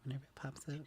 whenever it pops up.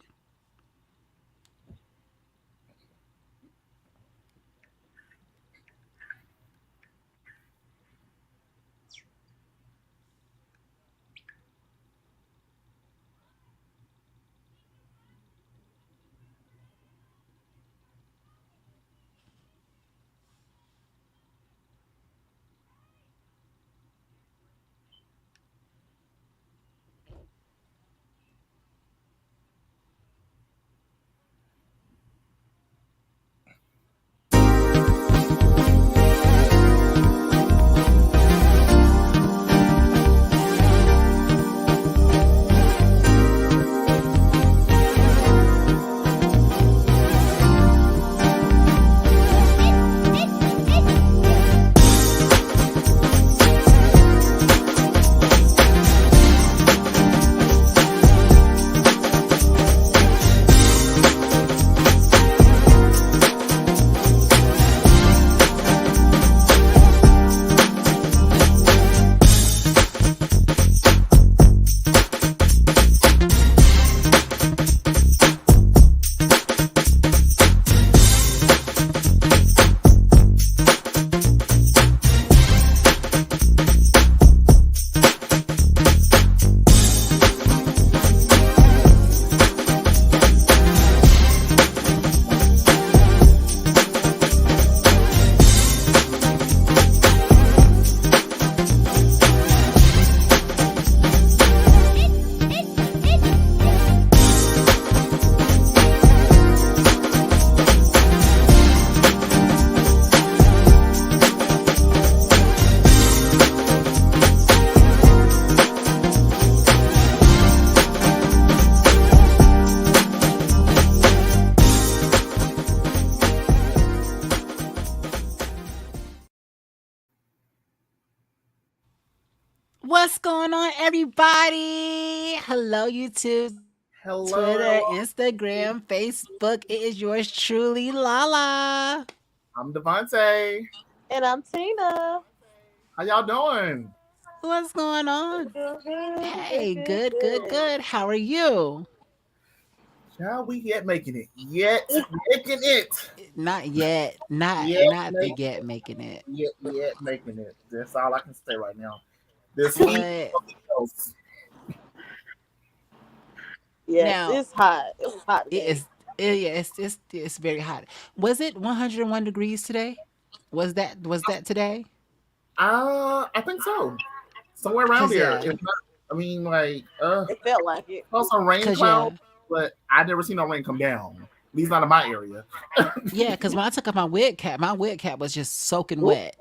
What's going on, everybody? Hello, YouTube, Twitter, Hello, hello. Instagram, Facebook. It is yours truly, Lala. I'm Devontae. And I'm Tina. How y'all doing? What's going on? Good, good, good, Hey, good, good, good, good. good. How are you? Shall we yet making it? Yet making it. Not yet. Not Yet not the make yet making it. yet making it. That's all I can say right now. This heat But of the coast. Yes, now it's hot. It was hot it today. is yeah, it's very hot. Was it 101 degrees today? Was that today? I think so. Somewhere around Cause there. yeah, If not, I mean, like, It felt like it. saw some rain cause clouds, yeah, but I never seen no rain come down. At least not in my area. yeah. Cause when I took off my wig cap was just soaking Ooh, wet.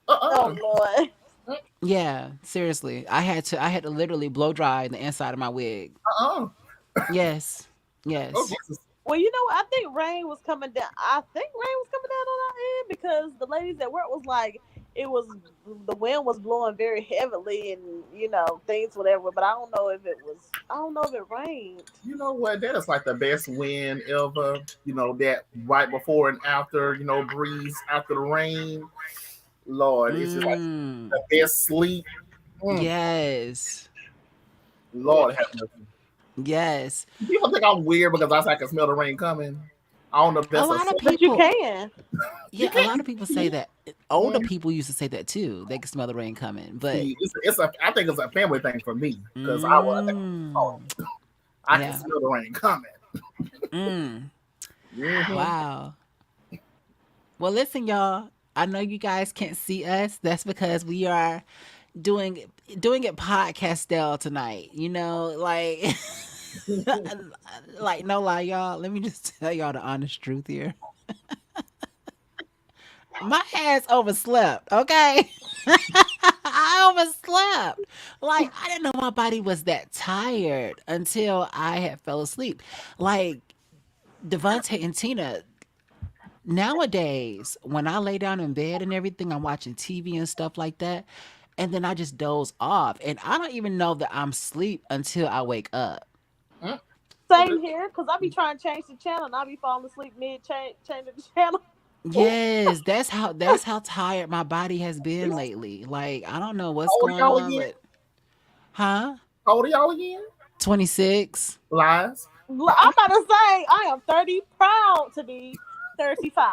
Oh uh-uh. Lord. Yeah, seriously. I had to literally blow dry the inside of my wig. Uh-uh. Yes. Oh, Yes. Jesus. Well, you know, I think rain was coming down. I think rain was coming down on our end because the ladies at work was like, it was the wind was blowing very heavily and things whatever. But I don't know if it was. I don't know if it rained. You know what? That is like the best win ever. That right before and after, breeze after the rain. Lord, it's just like Mm. the best sleep. Mm, Yes. Yeah. Lord have mercy. Yes. People think I'm weird because I can smell the rain coming. I don't know if A that's a lot of But you people can. you yeah, a lot can't of people say that. Older mm, people used to say that too. They can smell the rain coming. But see. It's a I think it's a family thing for me because I think oh, mm, I can yeah. smell the rain coming. Mm. Hmm. Wow. Well, listen, y'all. I know you guys can't see us. That's because we are doing doing it podcast style tonight. Like like no lie, y'all. Let me just tell y'all the honest truth here. My ass overslept, okay? I overslept. Like I didn't know my body was that tired until I had fell asleep. Like Devontae and Tina, nowadays, when I lay down in bed and everything, I'm watching TV and stuff like that, and then I just doze off, and I don't even know that I'm asleep until I wake up. Mm. Same here, cause I be trying to change the channel and I be falling asleep mid changing the channel. Yes, that's how tired my body has been lately. Like I don't know what's How old are going y'all on, again? but huh? How old are y'all again? 26. Lies. I'm about to say I am 30, proud to be 35.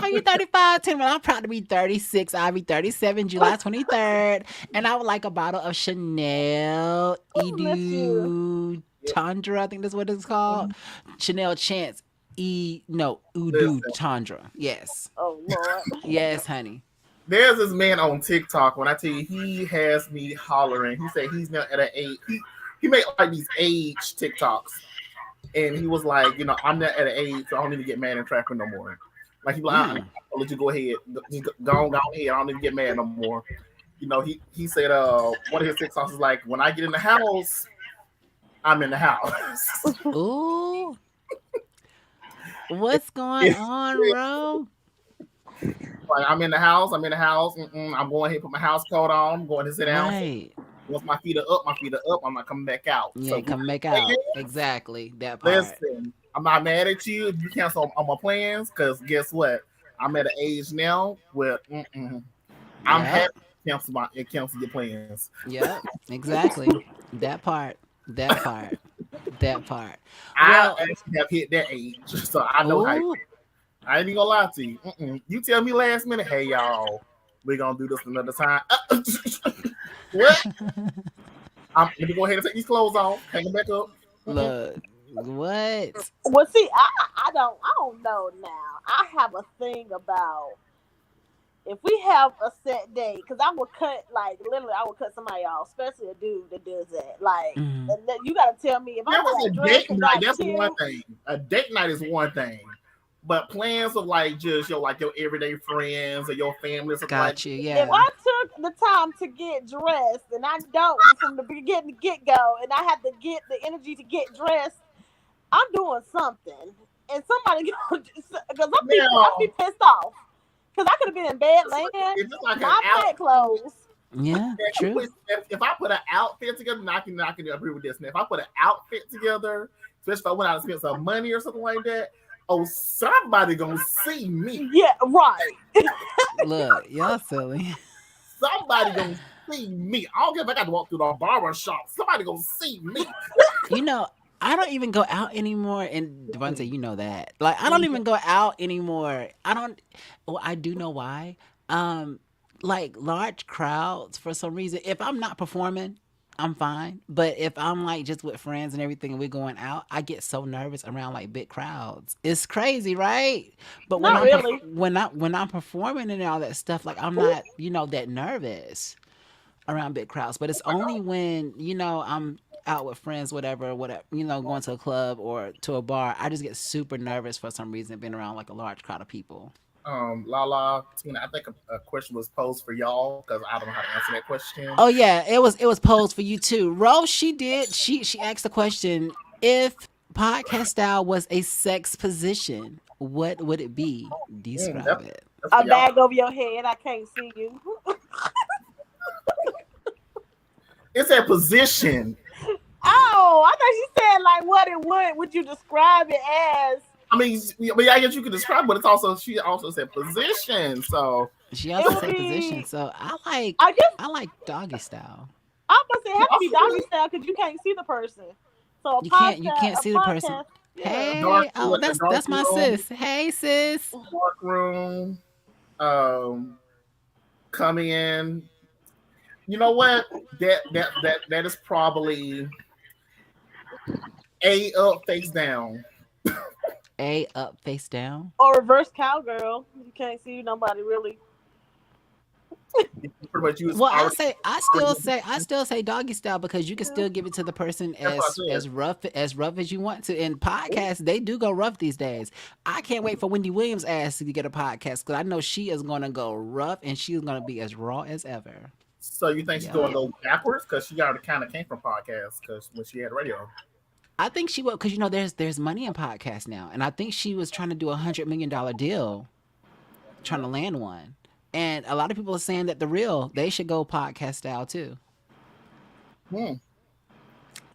Are you 35, Tim? Well, I'm proud to be 36. I'll be 37 July 23rd. And I would like a bottle of Chanel Miss you. Edu Tundra. I think that's what it's called. Chanel Chance no, Udu Listen, Tundra. Yes. Oh Lord. Yes, honey. there's this man on TikTok. When I tell you, he has me hollering. He said he's now at an age. He made like these age TikToks, and he was like, I'm not at an age, so I don't need to get mad and traffic no more. Like he like, Mm. I'll let you go ahead. Go ahead. I don't need to get mad no more. He said one of his TikToks is like, when I get in the house, I'm in the house. Ooh. What's going It's on, bro? like I'm in the house. I'm in the house. I'm going ahead, put my house coat on. I'm going to sit down. Right. Once my feet are up, my feet are up. I'm not coming back out. You So ain't coming back out. Exactly. That part. listen, I'm not mad at you if you cancel on my plans, because guess what? I'm at an age now where I'm happy Yep. to cancel your plans. Yep. Exactly. That part. That part. That part. I Well, actually have hit that age, so I know how. ooh. I ain't even gonna lie to you. You tell me last minute, hey y'all, we're gonna do this another time. What? Let me go ahead and take these clothes off, hang them back up. Look. What? Well, see, I don't know now. I have a thing about if we have a set day, because I would cut, like, literally, I would cut somebody off, especially a dude that does that. Like, Hmm. and then you got to tell me if That I'm was gonna a dress date and night. not That's one chill. thing. A date night is one thing. But plans of like just your everyday friends or your family, something like Got you. If Yeah. I took the time to get dressed and I don't from the beginning to get go, and I have to get the energy to get dressed, I'm doing something. And somebody because I'd be now, pissed off because I could have been in bed laying, it's just like an not out. playing clothes. Yeah. True. If I put an outfit together, and I can agree with this. Now, if I put an outfit together, especially if I went out and spent some money or something like that, oh, somebody gonna see me. Yeah, right. Look, y'all silly. Somebody gonna see me. I don't care if I got to walk through the barber shop. Somebody gonna see me. You know, I don't even go out anymore. And Devontae, you know that. Like, I don't even go out anymore. I don't. Well, I do know why. Like large crowds for some reason. If I'm not performing, I'm fine. But if I'm like just with friends and everything, and we're going out, I get so nervous around like big crowds. It's crazy, right? But when Not I'm really. when I'm performing and all that stuff, like I'm not, that nervous around big crowds. But it's only when, I'm out with friends, whatever, going to a club or to a bar. I just get super nervous for some reason being around like a large crowd of people. Lala, Tina, I think a question was posed for y'all because I don't know how to answer that question. Oh yeah, it was posed for you too. Rose, she did. She asked the question, if podcast style was a sex position, what would it be? Describe That's, it. that's for A y'all. bag over your head, I can't see you. It's a position. Oh, I thought you said like what it would you describe it as? I mean, but I guess you could describe, but she also said position. So She It also would said position. be, So I like I guess, I like doggy style. I'm gonna say it have to be doggy style because you can't see the person. So You can't a see the person. podcast, yeah. dark, Hey, oh, like a dark that's my room, sis. Hey, sis. dark room. Um, Coming in. You know what? That is probably a up, face down. A up, face down. Or reverse cowgirl. You can't see nobody really. Pretty much you was Well, already. I still say doggy style because you can still give it to the person That's what I as said. rough as you want to. In podcasts, they do go rough these days. I can't wait for Wendy Williams' ass to get a podcast because I know she is going to go rough and she's going to be as raw as ever. So you think she's Yeah, going to go backwards because she already kind of came from podcasts because when she had radio. I think she will because there's money in podcasts now, and I think she was trying to do $100 million deal, trying to land one. And a lot of people are saying that they should go podcast style too. Hmm.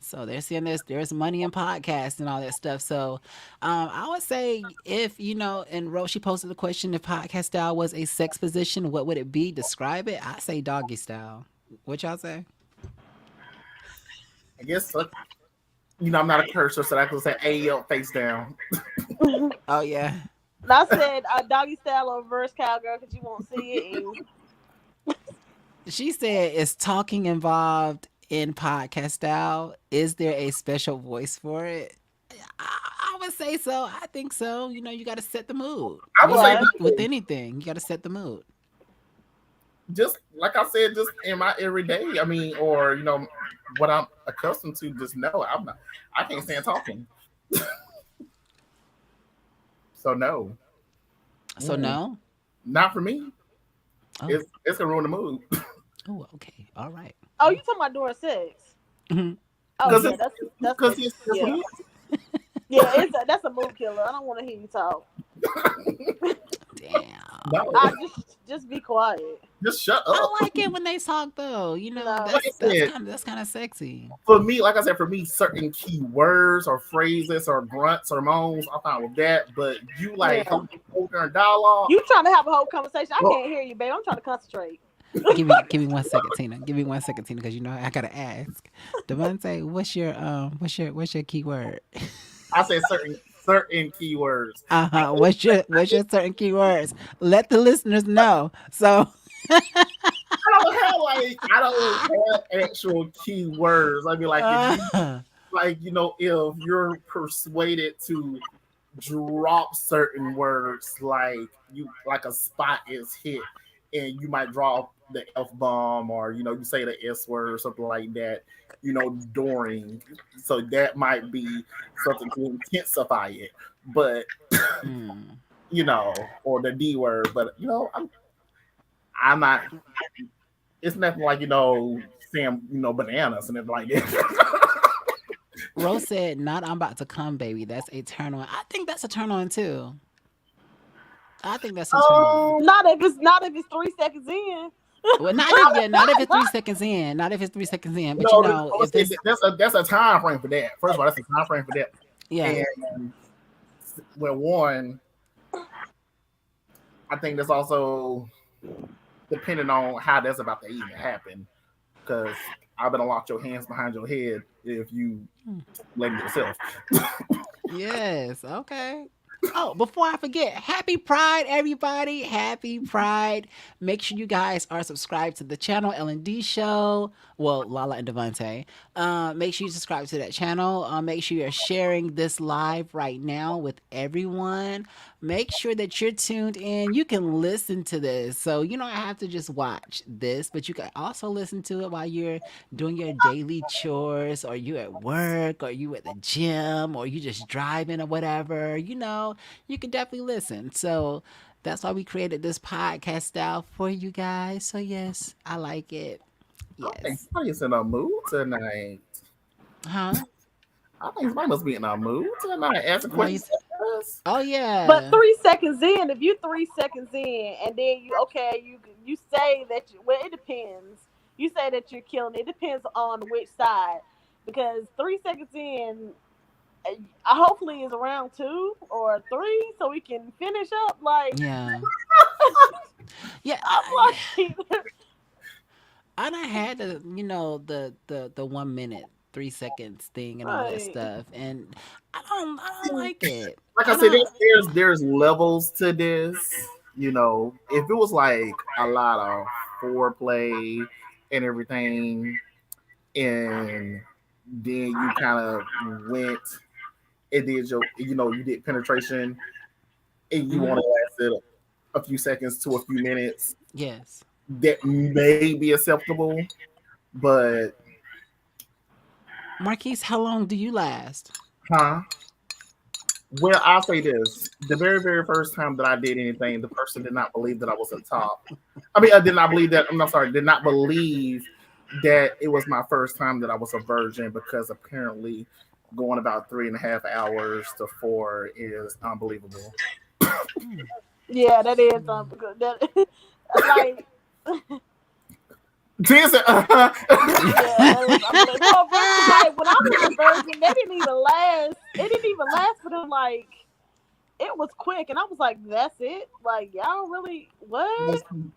So they're saying there's money in podcasts and all that stuff. So I would say if and Roshi posted the question, if podcast style was a sex position, what would it be? Describe it. I say doggy style. What y'all say? I guess I'm not a cursor, so I can say "Hey up, face down." Oh yeah. And I said doggy style or reverse cowgirl because you won't see it. And She said, "Is talking involved in podcast style? Is there a special voice for it?" I would say so. I think so. You got to set the mood. I would say yeah, With anything, you got to set the mood. just like I said, just in my everyday. I mean, or what I'm accustomed to. Just know I'm not. I can't stand talking. So no, So Mm-mm. no. Not for me. Oh. It's gonna ruin the mood Oh. Okay. All right. oh, you talking about during sex? Mhm. Oh because yeah, it's that's because the it's just what yeah it yeah. That's a mood killer. I don't want to hear you talk. Damn. is. No, Just be quiet. just shut up. I like it when they talk though. No, Like I said, That's kind of sexy. for me, like I said, for me, certain key words or phrases or grunts or moans, I'm fine with that. But you like yeah. hold during dialogue. You trying to have a whole conversation? I Well, can't hear you, babe. I'm trying to concentrate. Give me 1 second, Tina. Give me 1 second, Tina, because I gotta ask. Devontae, what's your keyword? I said certain keywords. What's your certain keywords? Let the listeners know. So I don't have actual keywords. I mean, like if you uh, if you're persuaded to drop certain words, like a spot is hit, and you might drop the F bomb, or you say the S word or something like that. During, so that might be something to intensify it, but mm, or the D word, but I'm not. It's nothing like saying bananas and everything like that. Rose said, "Not I'm about to come, baby." That's a turn on. I think that's a turn on too. I think that's a turn on. um, Not if it's 3 seconds in. Well, not if it's 3 seconds in. Not if it's 3 seconds in. But if this, that's a time frame for that. First of all, that's a time frame for that. yeah, And well, one, I think that's also depending on how that's about to even happen. Because I better lock your hands behind your head if you let yourself. yes, okay. Oh, before I forget, happy Pride, everybody. Happy Pride. Make sure you guys are subscribed to the channel, L&D Show. Well, Lala and Devante. Make sure you subscribe to that channel. Make sure you're sharing this live right now with everyone. Make sure that you're tuned in. You can listen to this. So you don't have to just watch this, but you can also listen to it while you're doing your daily chores, or you at work, or you at the gym, or you just driving or whatever. You can definitely listen. So that's why we created this podcast style for you guys. So yes, I like it. I think Yes. somebody's in a mood tonight. Huh? I think somebody must be in a mood tonight. Asking Why you? questions. Oh But yeah. 3 seconds in, if you 3 seconds in, and then you say that well, it depends. You say that you're killing. It depends on which side, because 3 seconds in, hopefully is around 2 or 3, so we can finish up. Like Yeah. Yeah. I'm like, I done had the 1 minute 3 seconds thing and all that right, stuff, and I don't like it. Like I I said, don't. there's levels to this. If it was like a lot of foreplay and everything, and then you kind of went and did you did penetration, and you want Hmm. to last it a few seconds to a few minutes, Yes. that may be acceptable. But Marquise, how long do you last? huh? Well, I'll say this: the very, very first time that I did anything, the person did not believe that I was a top. I mean, I did not believe that. I'm not sorry, did not believe that it was my first time that I was a virgin, because apparently going about 3.5 hours to 4 is unbelievable. Mm. yeah, that is because that like Tia said, yeah, that is unbelievable. For a virgin, like when I was a virgin, they didn't even last. It didn't even last for them. Like it was quick, and I was like, "That's it." Like y'all really what? So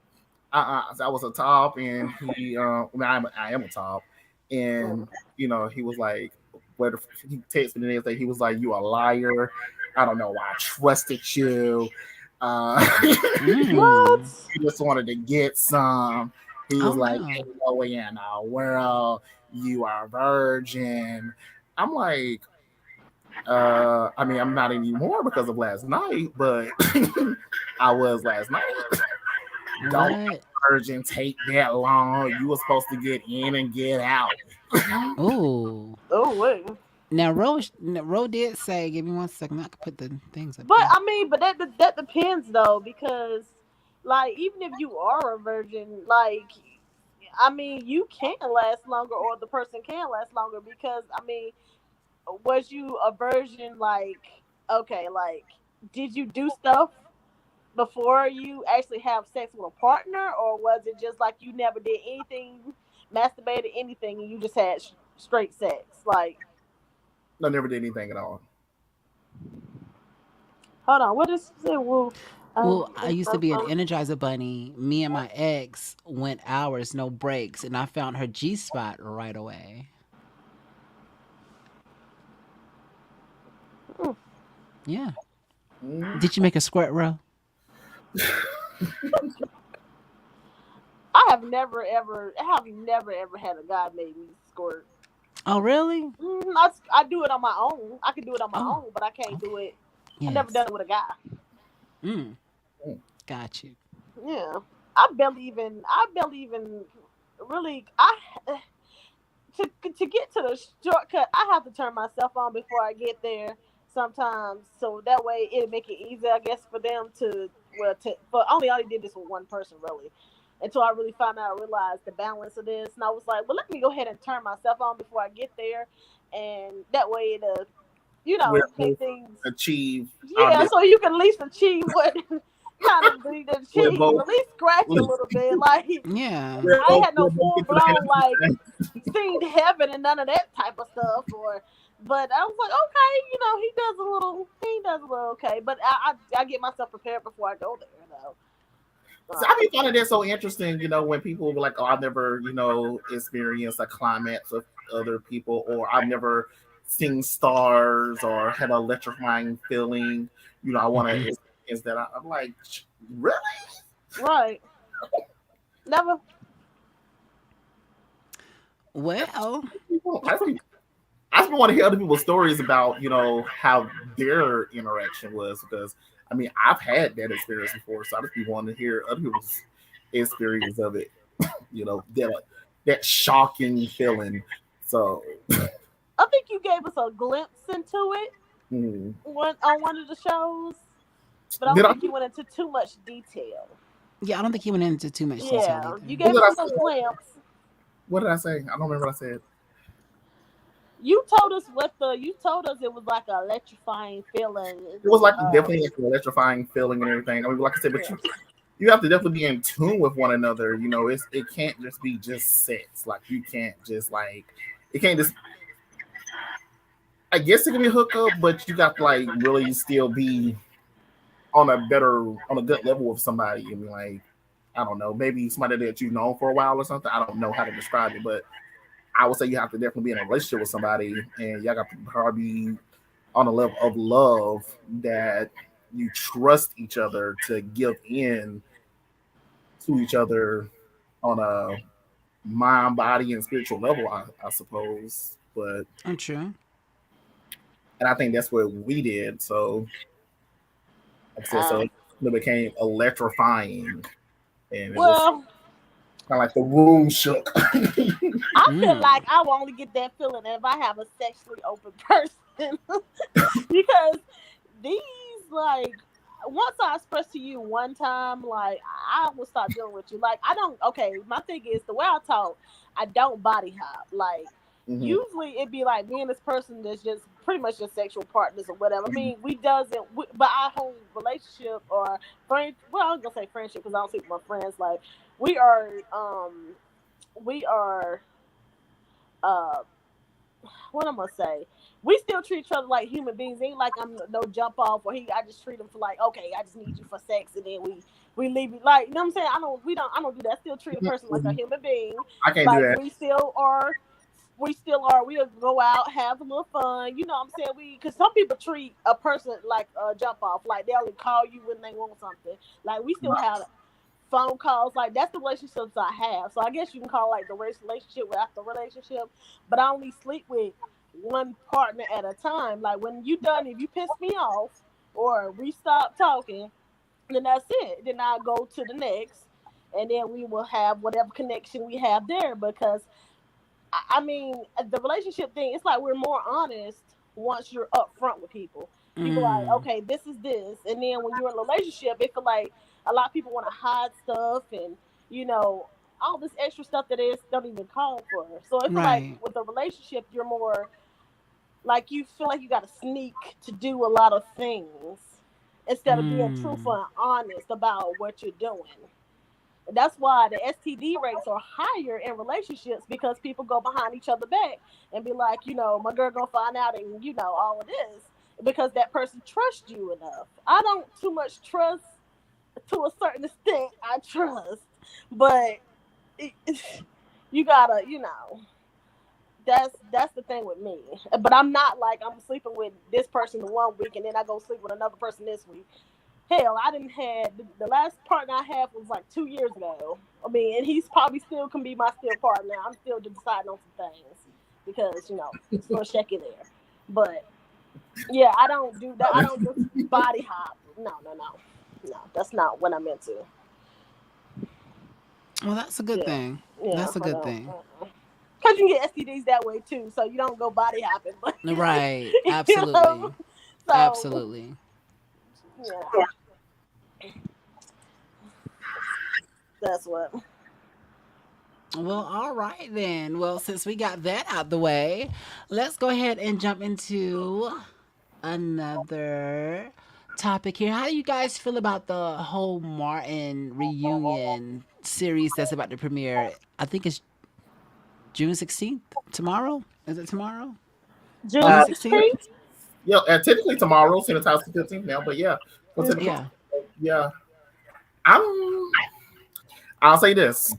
I was a top, and he, I am a top, and he was like, where he texted me the next day. He was like, "You a liar. I don't know why I trusted you. Uh, What? Mm. he just wanted to get some." He was Oh like, no. "Ain't no way in the world you are a virgin." I'm like, I mean, I'm not anymore because of last night, but I was last night. Don't What? virgin take that long. You were supposed to get in and get out. Oh. Oh wait. Ro did say, give me 1 second. I could put the things up But here. I mean, but that depends though, because like even if you are a virgin, like I mean, you can last longer, or the person can last longer because I mean, was you a virgin? Like, okay, like did you do stuff before you actually have sex with a partner, or was it just like you never did anything, masturbated anything, and you just had straight sex? Like, I never did anything at all. hold on, what is it? Well, Well, I used to be an Energizer bunny. Me and my ex went hours, no breaks, and I found her G spot right away. Yeah. Mm. Did you make a squirt, Ro? I have never ever had a guy make me squirt. Oh, really? I do it on my own. I can do it on my Oh, own, but I can't do okay. it. I never done Yes. it with a guy. Mm, Mm. got you. Yeah, I barely even really. To get to the shortcut, I have to turn myself on before I get there. Sometimes, so that way it'll make it easier, I guess, for them to but I only did this with one person really, until I really found out, realized the balance of this, and I was like, well, let me go ahead and turn myself on before I get there, and that way it'll We'll make both things, achieve our yeah, so you can at least achieve what kind of need to we're achieve, both at least scratch a little bit, like. Yeah. I ain't had no we're both full get to the head blown of the like thing. seen heaven and none of that type of stuff. Or, but I was like, okay, he does a little okay. But I get myself prepared before I go there, though. So I be finding that so interesting, when people were like, "Oh, I've never, experienced a climax with other people," or "I've never seen stars," or had an electrifying feeling. I want to experience that. I'm like, really? Right, never. Well, I just want to hear other people's stories about, how their interaction was, because I mean, I've had that experience before, so I just be wanting to hear other people's experience of it. That shocking feeling. So, I think you gave us a glimpse into it mm. on one of the shows, but I did don't I? think you went into too much detail. yeah, I don't think he went into too much detail Yeah, either. you What gave did us I a little say? glimpse. What did I say? I don't remember what I said. You told us it was like an electrifying feeling. It was like definitely like an electrifying feeling and everything. I mean, like I said, but Yeah. you have to definitely be in tune with one another. It can't just be just sex. Like you can't just like it can't just. I guess it can be a hookup, but you got to like really still be on a good level with somebody. I mean, like I don't know, maybe somebody that you've known for a while or something. I don't know how to describe it, but I would say you have to definitely be in a relationship with somebody, and y'all got to probably be on a level of love that you trust each other to give in to each other on a mind, body, and spiritual level, I suppose. But I'm true. and I think that's what we did. So, like I said, so Uh, it became electrifying, and it was well, kind of like the room shook. I feel like Mm. I will only get that feeling if I have a sexually open person. Because these, like, once I express to you one time, like, I will stop dealing with you. Like, I don't, okay, my thing is the way I talk, I don't body hop. Like, Hmm. usually it'd be like me and this person that's just pretty much just sexual partners or whatever. I mean, we doesn't, but our whole relationship or friend, well, I was gonna say friendship because I don't sleep with my friends. Like, we are, we are, uh, what I'm gonna say. We still treat each other like human beings. It ain't like I'm no jump off or I just treat him for like, okay, I just need you for sex, and then we leave you, like, you know what I'm saying. I don't do that. I still treat a person like a human being. I can't do Like, that. we still are we still are. We'll go out, have a little fun. You know what I'm saying? Because some people treat a person like a jump off, like they'll call you when they want something. Like we still have phone calls. Like that's the relationships I have. So I guess you can call like the relationship without the relationship. But I only sleep with one partner at a time. Like when you done, if you piss me off or we stop talking, then that's it. Then I'll go to the next, and then we will have whatever connection we have there. Because I mean, the relationship thing, it's like we're more honest once you're upfront with people. People like, Mm, okay, this is this, and then when you're in a relationship, it feel like a lot of people want to hide stuff and you know all this extra stuff that is don't even call for. So it feel like right. with a relationship, you're more like you feel like you got to sneak to do a lot of things instead of being truthful Mm, and honest about what you're doing. That's why the STD rates are higher in relationships because people go behind each other back and be like, you know, my girl gonna find out and you know all of this because that person trusts you enough. I don't too much trust to a certain extent. I trust, but it, you gotta, you know, that's the thing with me. But I'm not like I'm sleeping with this person one week and then I go sleep with another person this week. Hell, I didn't had the last partner I had was like 2 years ago. I mean, and he's probably still can be my still partner. I'm still deciding on some things because you know it's a little shaky there. But yeah, I don't do that. I don't just body hop. No, no, no, no. That's not what I'm into. well, that's a good Yeah, thing. yeah, That's a I good don't. thing. Because you can get STDs that way too, so you don't go body hopping. But Right. you know, Absolutely. so Absolutely. yeah, that's what. Well, all right then. Well, since we got that out the way, let's go ahead and jump into another topic here. How do you guys feel about the whole Martin reunion series that's about to premiere? I think it's June 16th. Tomorrow? Is it tomorrow? June June Uh, 16th? 16th. yeah, and technically tomorrow, since it's house the 15th now, but yeah, for technical, Yeah. yeah. I'm. I'll say this,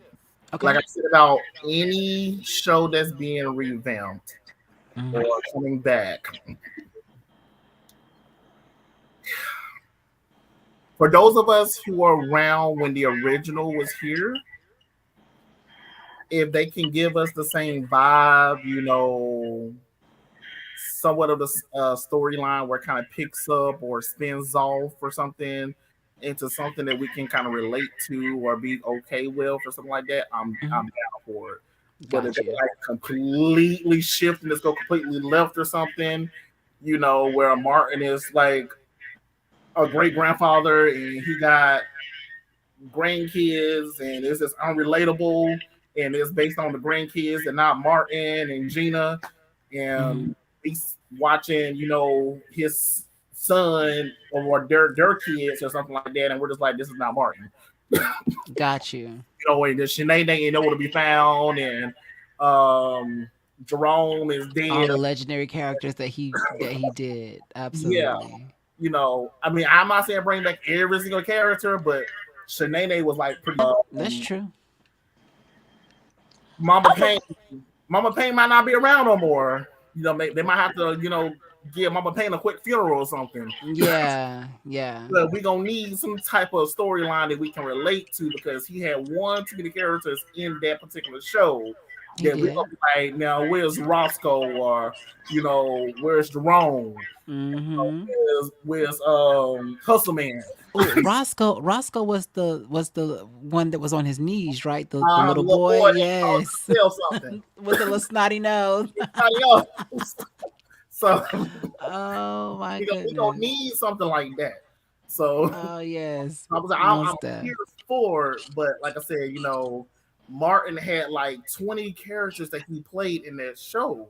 like Okay. I said about any show that's being revamped or Hmm. coming back. For those of us who were around when the original was here, if they can give us the same vibe, somewhat of the storyline where it kind of picks up or spins off or something into something that we can kind of relate to or be okay with or something like that, I'm Hmm. down for it. But if Got they you. like completely shift and just go completely left or something, where Martin is like a great grandfather and he got grandkids and it's just unrelatable and it's based on the grandkids and not Martin and Gina Hmm. and he's watching, his son or their kids or something like that and we're just like this is not Martin. Got you. And the Sinead ain't nowhere to be found and um Jerome is All dead. the legendary characters that he did. Yeah. Absolutely. I mean I'm not saying bring back every single character, but Shanae was like pretty That's true. Mama I Payne Mama Payne might not be around no more. They might have to, give Mama Payne a quick funeral or something. Yeah. Yeah. But we gonna need some type of storyline that we can relate to because he had one too many characters in that particular show He that we did. gonna be like, now where's Roscoe or where's Jerome? Mm-hmm. Where's Hustle Man? Oh, Roscoe was the one that was on his knees, right? The The little little boy. boy that called Yes. himself something. With the little snotty nose. Everybody else. So Oh my we gonna goodness. need something like that. So Oh yes. I'm Most deaf. here for it, but like I said, Martin had like 20 characters that he played in that show,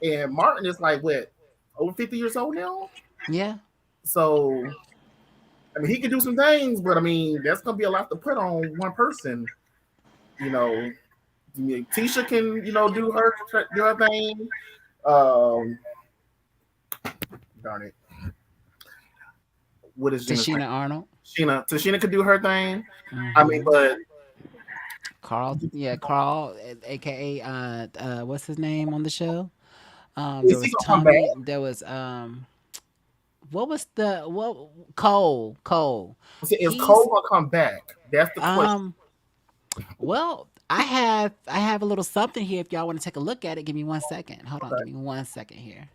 and Martin is like what over 50 years old now. Yeah. So I mean, he can do some things, but I mean, that's gonna be a lot to put on one person. You know, Tisha can do her thing. Um, darn it, what is Gina's name? Tashina Arnold. Tashina could do her thing. I mean, Hmm. but Carl, yeah, Carl, aka what's his name on the show? There Is he was gonna come back? Tommy. There was what was the what Cole? Cole. Is He's Cole gonna come back? That's the question. um. Well, I have a little something here. If y'all want to take a look at it, give me 1 second. Hold on, Okay. give me 1 second here.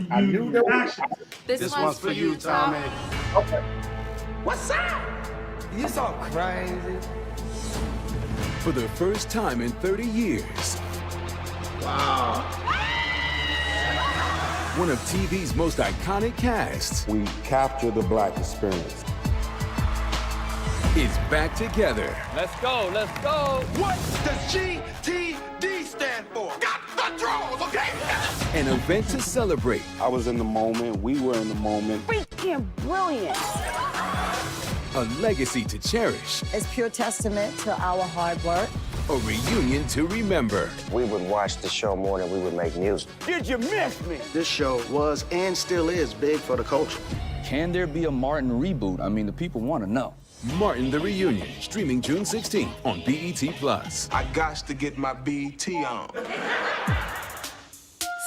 I knew there was. This one's for you, Tommy. Okay. What's up? You so crazy. For the first time in 30 years, one of TV's most iconic casts We capture the black experience. is back together. Let's go, let's go. What does GTD stand for? Got the draws, okay? An event to celebrate I was in the moment. We were in the moment. Freaking brilliant. a legacy to cherish, It's pure testament to our hard work. a reunion to remember. We would watch the show more than we would make music. Did you miss me? This show was and still is big for the culture. Can there be a Martin reboot? I mean, the people want to know. Martin the Reunion, streaming June 16th on BET Plus. I got to get my BT on.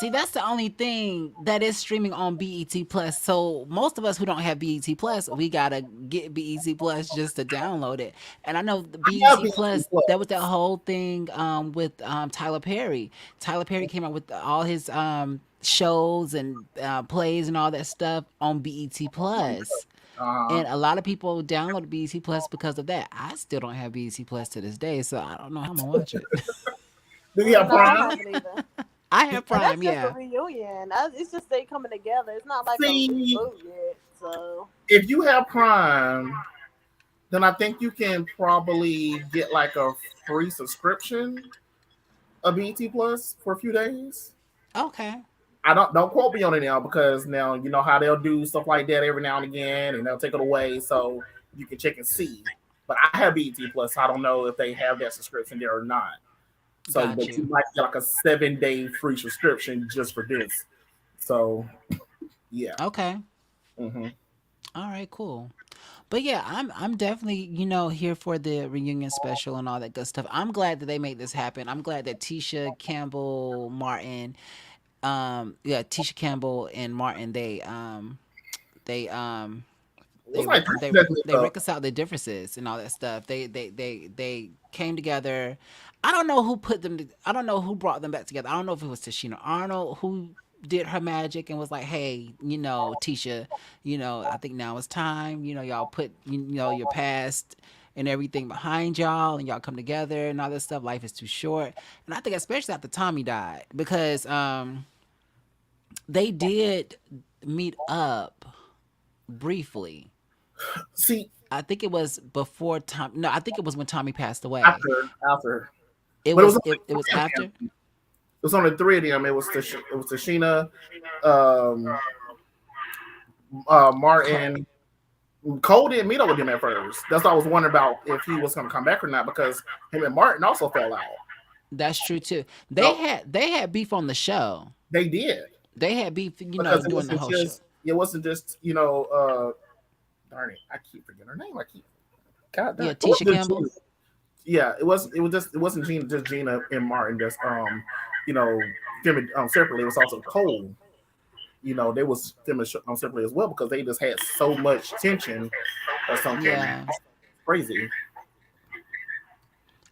See, that's the only thing that is streaming on BET Plus. So most of us who don't have BET Plus, we gotta get BET Plus just to download it. And I know the have BET BET Plus, Plus. that was that whole thing with Tyler Perry. Tyler Perry came out with all his shows and plays and all that stuff on BET Plus. And a lot of people download BET Plus because of that. I still don't have BET Plus to this day, so I don't know how I'm gonna watch it. Do you have No, I Prime? haven't either. I have And Prime, that's just yeah. a reunion. It's just they coming together. It's not like See- a reboot yet. So If you have Prime, then I think you can probably get like a free subscription of BT Plus for a few days. Okay. I don't quote me on it now because now you know how they'll do stuff like that every now and again, and they'll take it away so you can check and see. But I have BT Plus. So I don't know if they have that subscription there or not. So, Got but you. you might get like a 7-day free subscription just for this. So, yeah. Okay. hmm All right, cool. But yeah, I'm definitely, here for the reunion special and all that good stuff. I'm glad that they made this happen. I'm glad that Tisha Campbell Martin, Tisha Campbell and Martin, they It was like they reconciled their differences and all that stuff. They came together. I don't know who put them. I don't know who brought them back together. I don't know if it was Tashina Arnold who did her magic and was like, "Hey, Tisha, I think now it's time. Y'all put your past and everything behind y'all, and y'all come together and all this stuff. Life is too short." And I think especially after Tommy died, because they did meet up briefly. See, I think it was before Tom. No, I think it was when Tommy passed away. after. It But it was was it was after. It was only three of them. It was Tashina, um, Martin. Cole didn't meet up with him at first. That's why I was wondering about if he was going to come back or not because him and Martin also fell out. That's true too. No. They had beef on the show. They did They had beef, because doing the whole show. it wasn't just darn it, I keep forgetting her name. God damn. Yeah, It wasn't Tisha just Campbell. Gina. Yeah, it wasn't Gina, just Gina and Martin just separately. It was also Cole. They was them separately as well because they just had so much tension or something. Yeah. Crazy.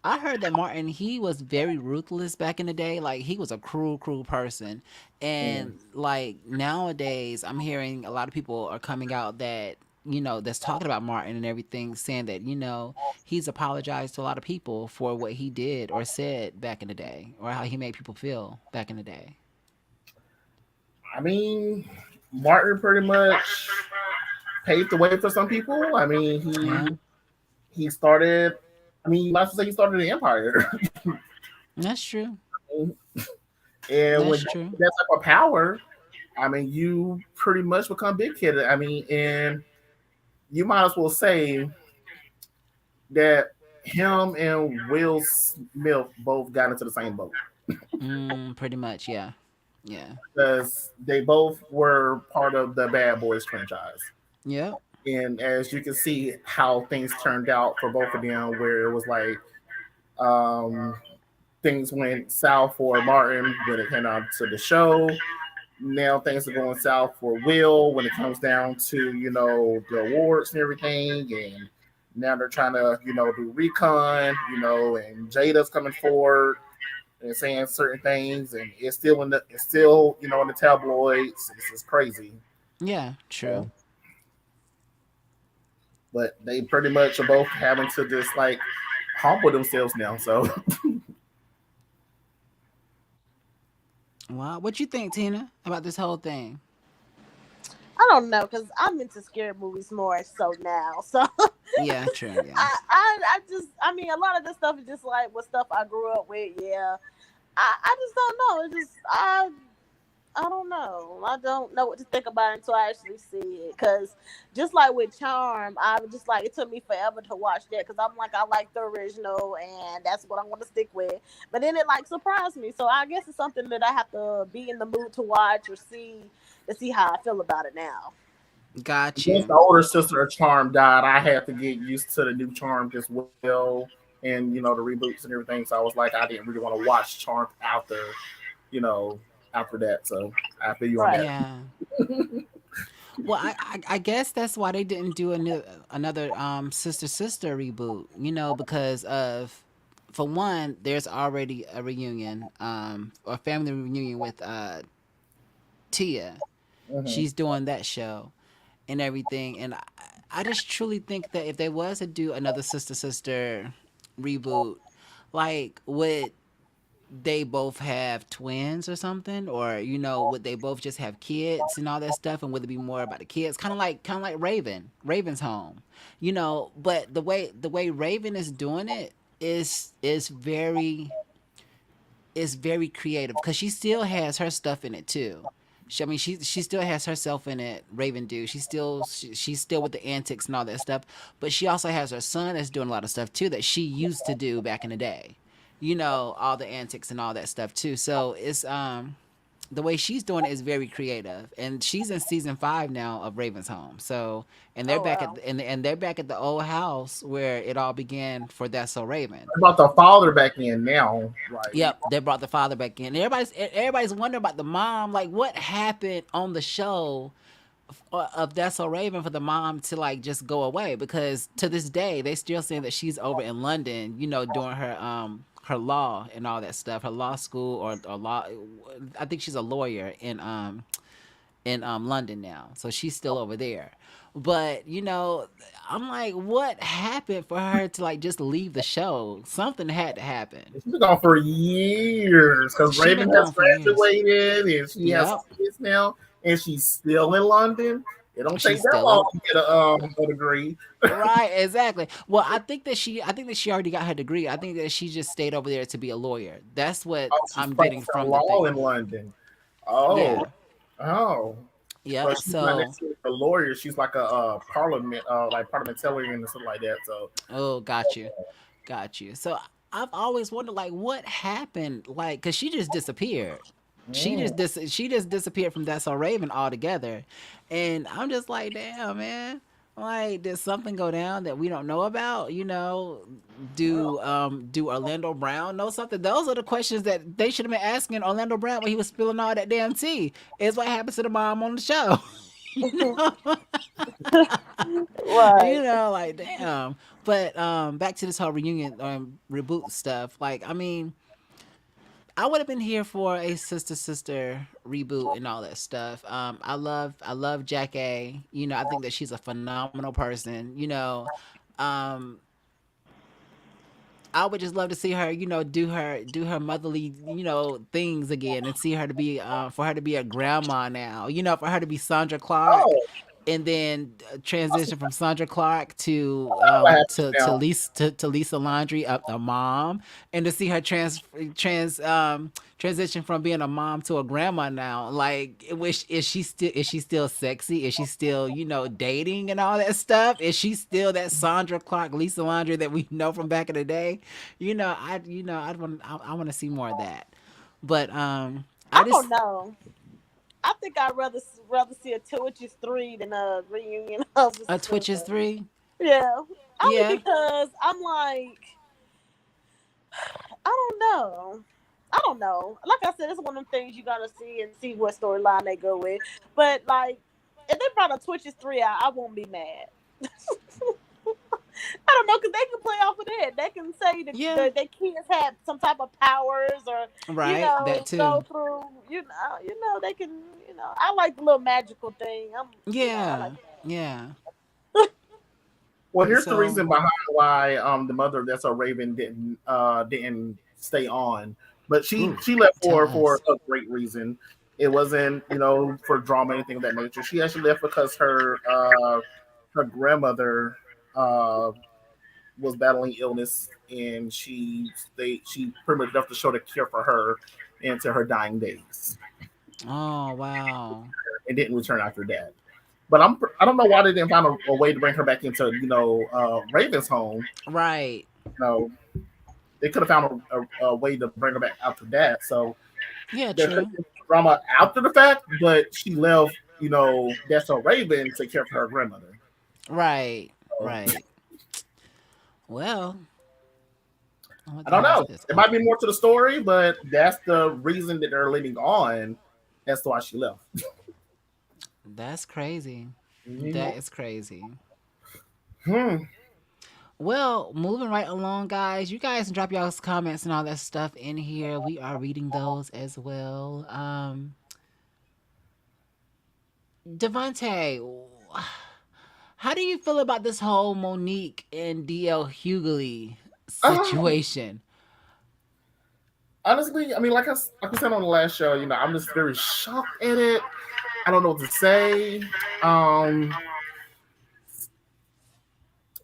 I heard that Martin, he was very ruthless back in the day. Like he was a cruel person. And like nowadays I'm hearing a lot of people are coming out that, that's talking about Martin and everything, saying that, he's apologized to a lot of people for what he did or said back in the day, or how he made people feel back in the day. I mean, Martin pretty much paved the way for some people. I mean, Yeah. he started. I mean, you might as well say he started an empire. That's true. And That's with true. that type of power, I mean, you pretty much become big headed. I mean, and you might as well say that him and Will Smith both got into the same boat Pretty much, yeah. Yeah. because they both were part of the Bad Boys franchise. Yep. And as you can see, how things turned out for both of them, where it was like um, things went south for Martin when it came down to the show. Now things are going south for Will when it comes down to the awards and everything, and now they're trying to do recon, and Jada's coming forward and saying certain things, and it's still in the tabloids. This is crazy. Yeah, So, true. but they pretty much are both having to just like humble themselves now. So Wow. What you think, Tina, about this whole thing? I don't know because I'm into scary movies more so now. So Yeah, true. Yeah. I just I mean a lot of this stuff is just like what stuff I grew up with. Yeah, I just don't know. It just I don't know. I don't know what to think about it until I actually see it. Cause just like with Charm, I was just like it took me forever to watch that because I'm like I like the original and that's what I want to stick with. But then it like surprised me, so I guess it's something that I have to be in the mood to watch or see to see how I feel about it now. Got once the you. older sister of Charm died, I had to get used to the new Charm as well, and the reboots and everything. So I was like, I didn't really want to watch Charm you know, after that. So I feel you on Right. that. Yeah. Well, I guess that's why they didn't do another sister reboot. Because of, for one, there's already a reunion, or family reunion with Tia. Hmm. She's doing that show and everything, and I just truly think that if they was to do another sister reboot, like would they both have twins or something, or would they both just have kids and all that stuff, and would it be more about the kids, kind of like Raven's home, but the way Raven is doing it is very creative because she still has her stuff in it too. She still has herself in it. Raven do. She's still with the antics and all that stuff, but she also has her son that's doing a lot of stuff too that she used to do back in the day. All the antics and all that stuff too. So it's the way she's doing it is very creative, and she's in season 5 now of Raven's Home. So, and they're Oh back wow. at and they're back at the old house where it all began for That's So Raven. About the father back in now, like Yep, they brought the father back in. Everybody's wondering about the mom. Like, what happened on the show of That's So Raven for the mom to like just go away? Because to this day, they still saying that she's over in London, doing her law and all that stuff, her law school or law. I think she's a lawyer in London now, so she's still over there. But I'm like, what happened for her to like just leave the show? Something had to happen. she's been gone for years because She Raven been has gone for years. graduated and she has Yep. kids now, and she's still in London. It don't take She's that still long in. to get a degree. Right, exactly. Well, I think that she already got her degree. I think that she just stayed over there to be a lawyer. That's what Oh, she's I'm getting practicing from the law thing. in London. Oh, Yeah. oh. Yep. But she's not So, necessarily a lawyer. She's like a parliament, like parliamentarian and stuff like that. So, oh, got you. Got you. So, I've always wondered like what happened like cuz she just disappeared. mm. She just disappeared from That's So Raven altogether. And I'm just like, "Damn, man. Like, did something go down that we don't know about? Do Orlando Brown know something? Those are the questions that they should have been asking Orlando Brown when he was spilling all that damn tea. Is what happens to the mom on the show. you know, Right. like damn. But back to this whole reunion reboot stuff. Like, I mean, I would have been here for a sister reboot and all that stuff. I love Jack A. I think that she's a phenomenal person. Um, I would just love to see her, do her motherly, things again, and see her to be, for her to be a grandma now, for her to be Sandra Clark, Oh, and then transition from Sandra Clark to what happens to now? Lisa Landry, a mom, and to see her transition from being a mom to a grandma now. Like, which is she still sexy? Is she still dating and all that stuff? Is she still that Sandra Clark, Lisa Landry that we know from back in the day? I want to see more of that. But I I don't just know. I think I'd rather see a Twitches 3 than a reunion of the A Twitches sisters. 3? Yeah, only Yeah. because I'm like, I don't know. I don't know. Like I said, it's one of them things you gotta see and see what storyline they go with. But like, if they brought a Twitches 3 out, I won't be mad. I don't know, because they can play off of that. They can say that Yeah. their kids have some type of powers, or Right. That go too. through. They can. I like the little magical thing. I like Yeah. that. Yeah. Well, here's the So, reason behind why the mother that's a Raven didn't stay on, but she ooh, she left tell for us. a great reason. It wasn't for drama, anything of that nature. She actually left because her grandmother uh was battling illness, and she pretty much left the show to care for her into her dying days, Oh, wow. and didn't return after that. But I don't know why they didn't find a way to bring her back into Raven's home. Right. You know, they could have found a way to bring her back after that. So Yeah, there could true. be drama after the fact, but she left. That's a Raven to care for her grandmother. Right. So, Right. Well, what I the don't hell is know. this? It Oh, might be more to the story, but that's the reason that they're leading on as to why she left. that's crazy. Mhm. That is crazy. Hmm. Well, moving right along, guys. You guys can drop y'all's comments and all that stuff in here. We are reading those as well. Devontae, how do you feel about this whole Monique and DL Hugley Um, situation? honestly, I mean, like I said on the last show, I'm just very shocked at it. I don't know what to say. Um,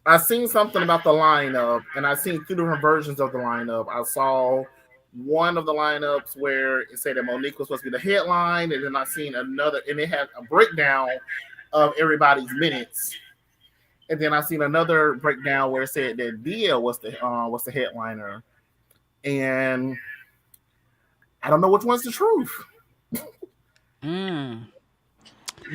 I seen something about the lineup, and I seen two different versions of the lineup. I saw one of the lineups where it said that Monique was supposed to be the headline, and then I seen another, and it had a breakdown of everybody's minutes. And then I seen another breakdown where it said that Dia was the headliner, and I don't know which one's the truth Mm.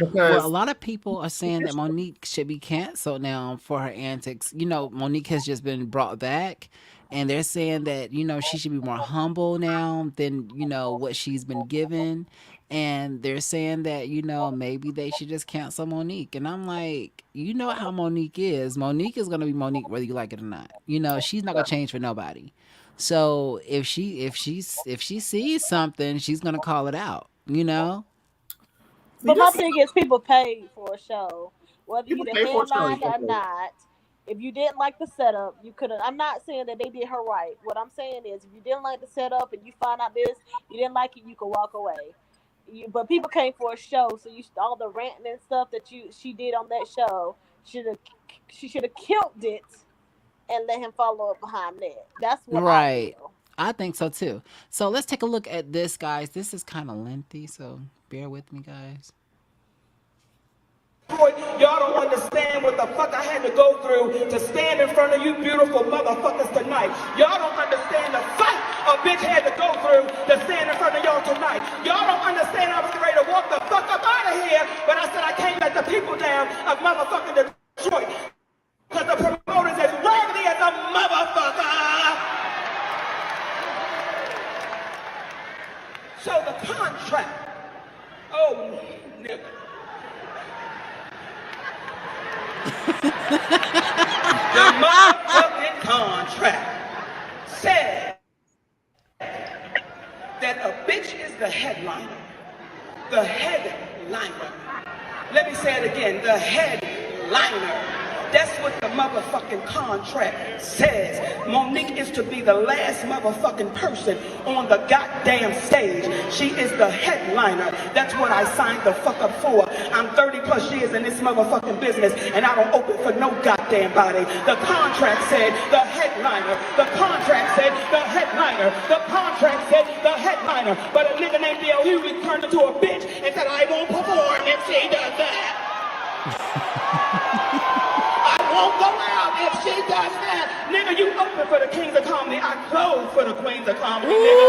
Well, a because lot of people are saying that Monique should be canceled now for her antics. Monique has just been brought back, and they're saying that, she should be more humble now than, what she's been given. And they're saying that, maybe they should just cancel Monique. And I'm like, you know how Monique is. Monique is going to be Monique whether you like it or not. She's not going to change for nobody. So if she sees something, she's going to call it out. But my thing is, people paid for a show, whether you people the pay for a show. headline or not. If you didn't like the setup, you could have. I'm not saying that they did her right. What I'm saying is, if you didn't like the setup and you find out you didn't like it, you could walk away. But people came for a show, so all the ranting and stuff that she did on that show should have she should have killed it and let him follow up behind that. That's what I Right. feel. I think so too. So let's take a look at this, guys. This is kind of lengthy, so bear with me, guys. Y'all don't understand what the fuck I had to go through to stand in front of you beautiful motherfuckers tonight. Y'all don't understand the fight a bitch had to go through to stand in front of y'all tonight. Y'all don't understand I was ready to walk the fuck up out of here, but I said I can't let the people down of motherfucking Detroit. Because the promoters as raggedy as a motherfucker. So the contract. Oh, nigga. The motherfucking contract said that a bitch is the headliner. The headliner. Let me say it again. The headliner. That's what the motherfucking contract says. Monique is to be the last motherfucking person on the goddamn stage. She is the headliner. That's what I signed the fuck up for. I'm 30 plus years in this motherfucking business and I don't open for no goddamn body. The contract said the headliner. The contract said the headliner. The contract said the headliner. But a nigga named D.L. Hugley turned into a bitch and said I won't perform if she does that. I won't go out if she does that. Nigga, you open for the kings of comedy. I close for the queens of comedy, nigga.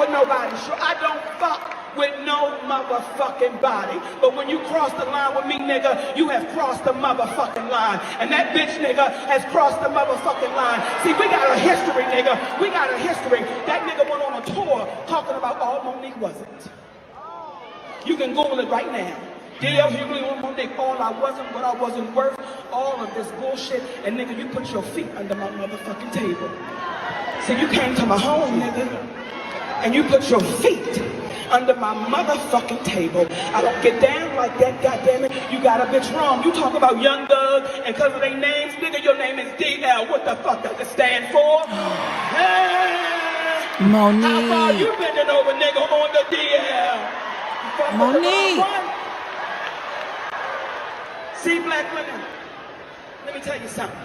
with nobody. Sure, I don't fuck with no motherfucking body. But when you cross the line with me, nigga, you have crossed the motherfucking line. And that bitch, nigga, has crossed the motherfucking line. See, we got a history, nigga. We got a history. That nigga went on a tour talking about all Monique wasn't. You can Google it right now. D.L. Hugley on Monique, all I wasn't, what I wasn't worth, all of this bullshit, and nigga, you put your feet under my motherfucking table. See, you came to my home, nigga, and you put your feet under my motherfucking table. I don't get down like that, goddammit. You got a bitch wrong. You talk about Young Thug, and because of their names, nigga, your name is D.L. What the fuck does it stand for? Monique. How far you bending over, nigga, on the D.L.? Monique. See, black women, let me tell you something.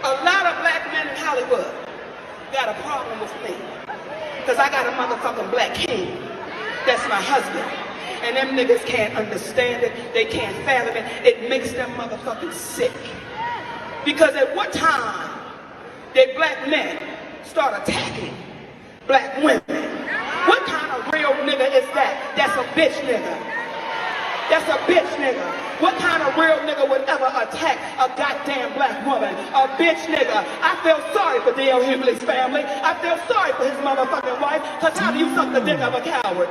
A lot of black men in Hollywood got a problem with me. Because I got a motherfucking black king. That's my husband. And them niggas can't understand it. They can't fathom it. It makes them motherfucking sick. Because at what time did black men start attacking black women? What kind of real nigga is that? That's a bitch nigga. That's a bitch nigga. What kind of real nigga would ever attack a goddamn black woman? A bitch nigga. I feel sorry for D.L. Hugley's family. I feel sorry for his motherfucking wife. Cause how do you suck the dick of a coward?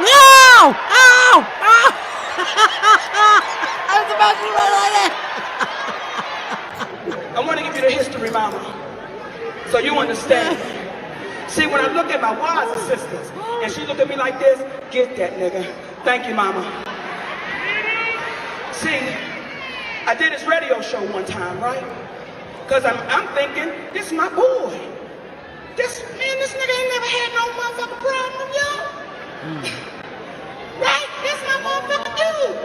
No! Ow! Ow! I was about to run like that. I want to give you the history, mama, so you understand. See, when I look at my wives and sisters, and she look at me like this, get that nigga. Thank you, mama. See, I did this radio show one time, right? Because I'm thinking, this is my boy. This nigga ain't never had no motherfucking problem, y'all. Right? This my motherfucking dude.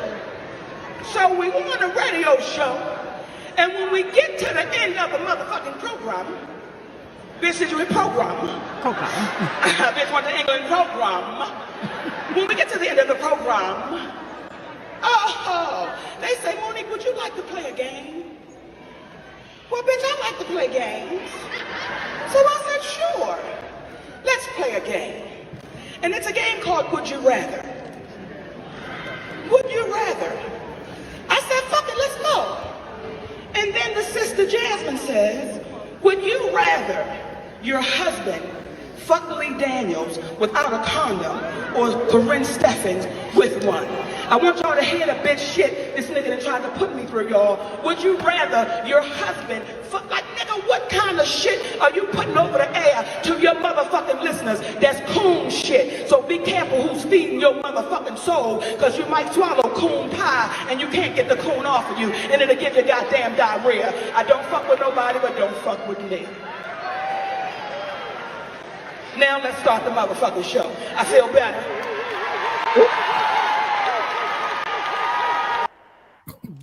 So we were on a radio show, and when we get to the end of the motherfucking program, bitch, did you hit program? Bitch went to England program. When we get to the end of the program, they say, Monique, would you like to play a game? Well, bitch, I like to play games. So I said, sure. Let's play a game. And it's a game called Would You Rather. Would you rather? I said, fuck it, let's go. And then the sister Jasmine says, would you rather your husband fuck Lee Daniels without a condom or Corinne Steffens with one? I want y'all to hear the bitch shit this nigga that tried to put me through, y'all. Would you rather your husband fuck, like, nigga, what kind of shit are you putting over the air to your motherfucking listeners? That's coon shit. So be careful who's feeding your motherfucking soul, because you might swallow coon pie and you can't get the coon off of you, and it'll give you goddamn diarrhea. I don't fuck with nobody, but don't fuck with me. Now let's start the motherfucking show. I feel better.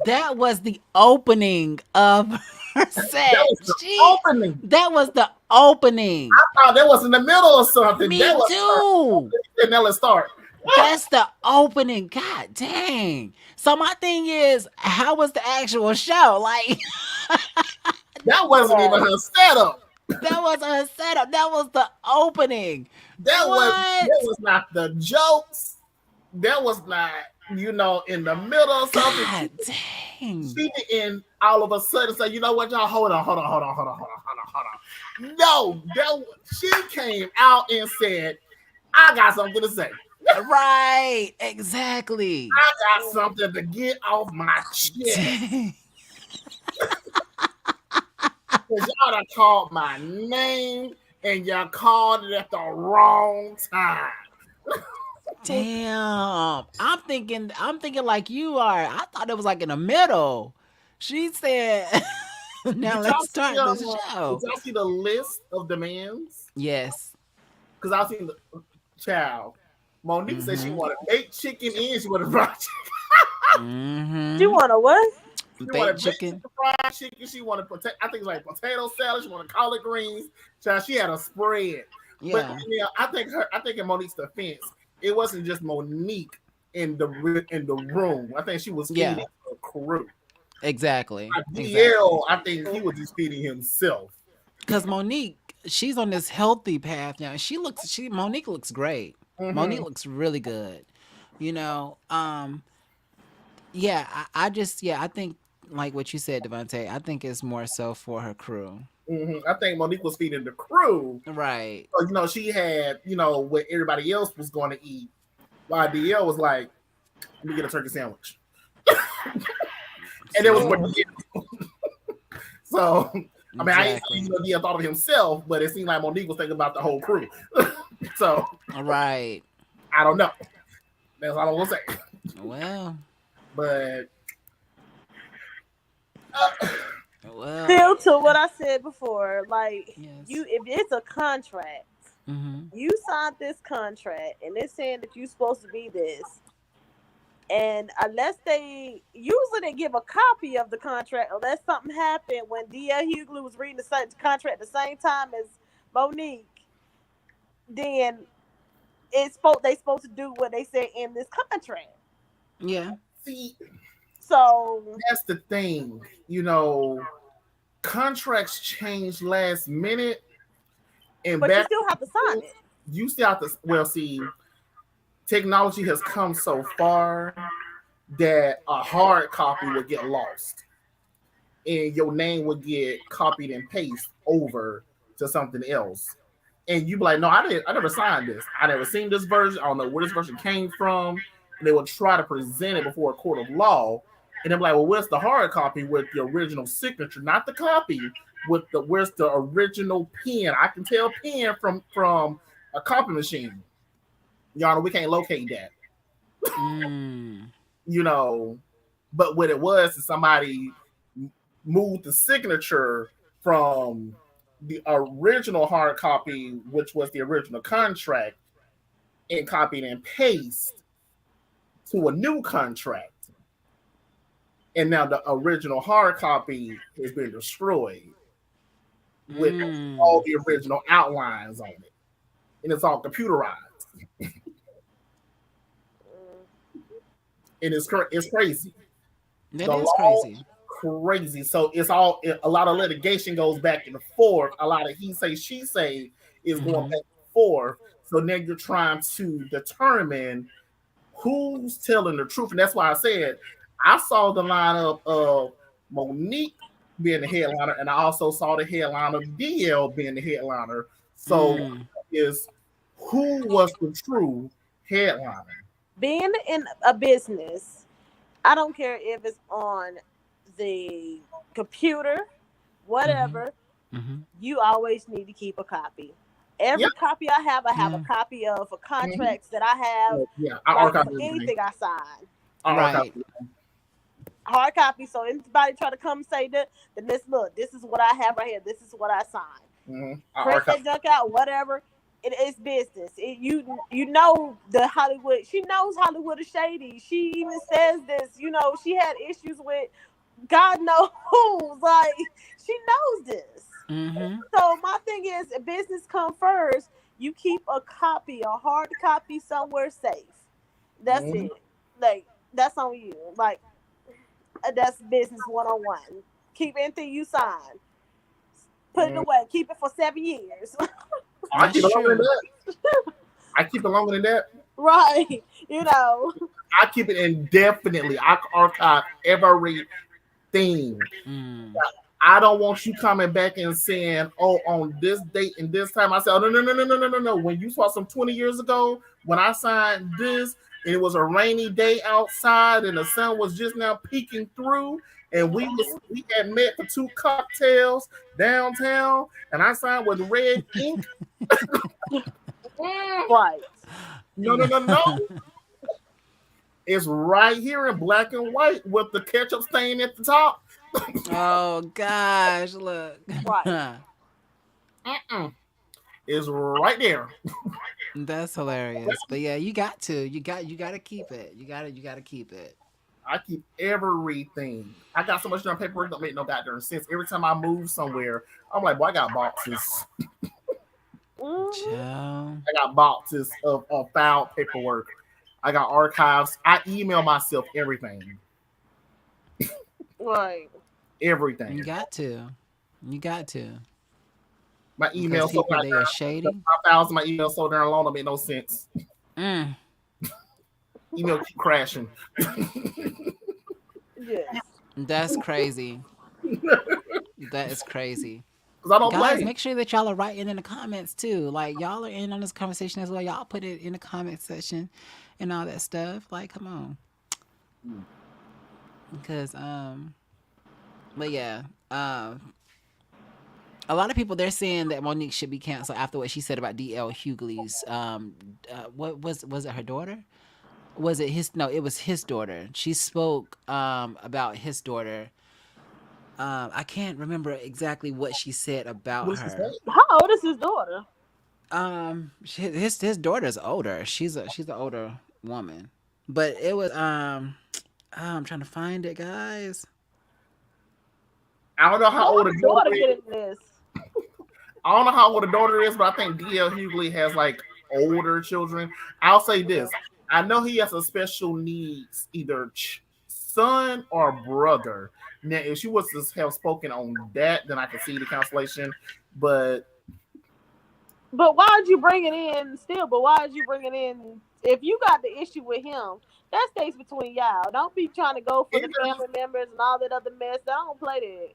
That was the opening of her set. That was the opening. That was the opening. I thought that was in the middle or something. Me that was too. And now let's start. That's the opening. God dang. So my thing is, how was the actual show? Like, that wasn't even her setup. That wasn't her setup. That was the opening. That was not the jokes. That was not, in the middle of something. God dang. She didn't all of a sudden say, you know what, y'all, hold on. No, she came out and said, I got something to say. Right, exactly. I got something to get off my chest. Because y'all done called my name and y'all called it at the wrong time. Damn. I'm thinking like you are. I thought it was like in the middle. She said, now let's start the show. Did y'all see the list of demands? Yes. Because I seen the child. Monique said she wanted baked chicken and she wanted fried chicken. You want a what? She wanted chicken, fried chicken. She wanted I think it's like potato salad. She wanted collard greens. Child, she had a spread. Yeah. But I think in Monique's defense, it wasn't just Monique in the room. I think she was feeding a crew. Exactly. DL, I think he was just feeding himself. Because Monique, she's on this healthy path now. She Monique looks great. Monique Mm-hmm. looks really good. You know, yeah, I just yeah, I think like what you said, Devontae, I think it's more so for her crew. Mm-hmm. I think Monique was feeding the crew. Right. So, she had, what everybody else was going to eat. While DL was like, let me get a turkey sandwich. And it was for See? Mm. DL. So, I mean, I ain't Exactly. saying, DL thought of himself, but it seemed like Monique was thinking about the whole crew. So, Right. I don't know. That's all I'm going to say. Well, But, well, Still to what I said before, like yes. if it's a contract, Mhm. you signed this contract and it's saying that you're supposed to be this. And unless they usually they give a copy of the contract, unless something happened when D.L. Hugley was reading the same contract at the same time as Monique, then they supposed to do what they said in this contract. Yeah. see, So, that's the thing. Contracts change last minute. And but you back, still have to sign it. you still have to, well, see, technology has come so far that a hard copy would get lost and your name would get copied and pasted over to something else. And you'd be like, no, I never signed this. I never seen this version. I don't know where this version came from. And they would try to present it before a court of law. And they're like, well, where's the hard copy with the original signature? Not the copy with where's the original pen? I can tell pen from a copy machine. Y'all know we can't locate that. Mm. you know, but what it was is somebody moved the signature from the original hard copy, which was the original contract, and copied and paste to a new contract. And now the original hard copy has been destroyed with all Mm. the original outlines on it. And it's all computerized. And it's crazy. That The is law crazy. crazy. So it's all a lot of litigation goes back and forth. A lot of he say she say is going back Mhm. and forth. So now you're trying to determine who's telling the truth, and that's why I said I saw the lineup of Monique being the headliner, and I also saw the headliner of DL being the headliner. So Mm. is who was the true headliner? Being in a business, I don't care if it's on the computer, Mhm. whatever, Mhm. you always need to keep a copy. Yep. Every copy I have a Yeah. copy of for Mm-hmm. contracts that I have, Yeah, I like archive for everything. anything I sign. I archive. Right. Hard copy. So anybody try to come say that, then this is what I have right here. This is what I signed. Mm-hmm. I Print archive. that junk out, whatever. It is business. You know the Hollywood. She knows Hollywood is shady. She even says this. She had issues with God knows who. Like she knows this. Mhm. So my thing is, business come first. You keep a copy, a hard copy somewhere safe. That's Mm-hmm. it. Like that's on you. Like that's business 101. Keep anything you sign. Put it Mm-hmm. away. Keep it for 7 years. I That's keep it longer than true. that. I keep it longer than that. Right. You know. I keep it indefinitely. I archive everything. Mm. I don't want you coming back and saying, "Oh, on this date and this time." I said, "Oh, no, no, no, no, no, no, no, no." When you saw some 20 years ago, when I signed this, and it was a rainy day outside, and the sun was just now peeking through, and we had met for 2 cocktails downtown, and I signed with red ink. Right. No, no, no, no. It's right here in black and white with the ketchup stain at the top. Oh gosh, look. Right. Mm-mm. It's right there. That's hilarious. But yeah, you got to. You got to keep it. You got to keep it. I keep everything. I got so much damn paperwork don't make no goddamn sense. Every time I move somewhere, I'm like, boy, I got boxes. Mm-hmm. Child. I got boxes of filed paperwork. I got archives. I email myself everything. Right. You Everything. got to. You got to. My Because email so people they are shady. 5,000. My email so darn long. Don't make no sense. Mm, Email keep crashing. Yes. that's crazy. That is crazy. Because I don't Guys, blame. make sure that y'all are writing in the comments too. Like y'all are in on this conversation as well. Y'all put it in the comment section and all that stuff. Like, come on. Because but yeah. A lot of people they're saying that Monique should be canceled after what she said about DL Hugley's what was it her daughter? Was it his no, it was his daughter. She spoke about his daughter. I can't remember exactly what she said about What did she her. say? How old is his daughter? His daughter's older. She's an older woman. But it was I'm trying to find it, guys. I don't know how How old his the daughter daughter is. getting this? I don't know how old the daughter is, but I think DL Hughley has like older children. I'll say this: I know he has a special needs, either son or brother. Now, if she was to have spoken on that, then I could see the cancellation. But But why'd you bring it in still? But why'd you bring it in? If you got the issue with him, that stays between y'all. Don't be trying to go for the either family members and all that other mess. I don't play that.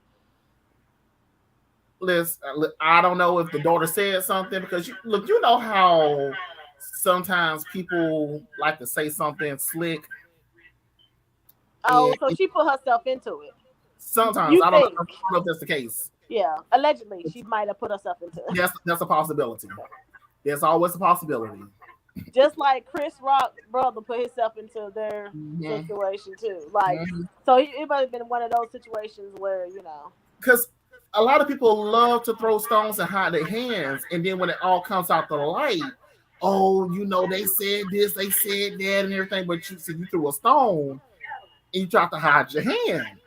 I don't know if the daughter said something because look, you know how sometimes people like to say something slick, Oh, and so she put herself into it. sometimes You I think? don't know if that's the case. Yeah, allegedly, she might have put herself into it. That's a possibility. There's always a possibility. Just like Chris Rock brother put himself into their Mhm. situation too. Like, Mhm. so it might have been one of those situations where Because a lot of people love to throw stones and hide their hands, and then when it all comes out the light, oh, they said this, they said that, and everything, but you threw a stone and you tried to hide your hand,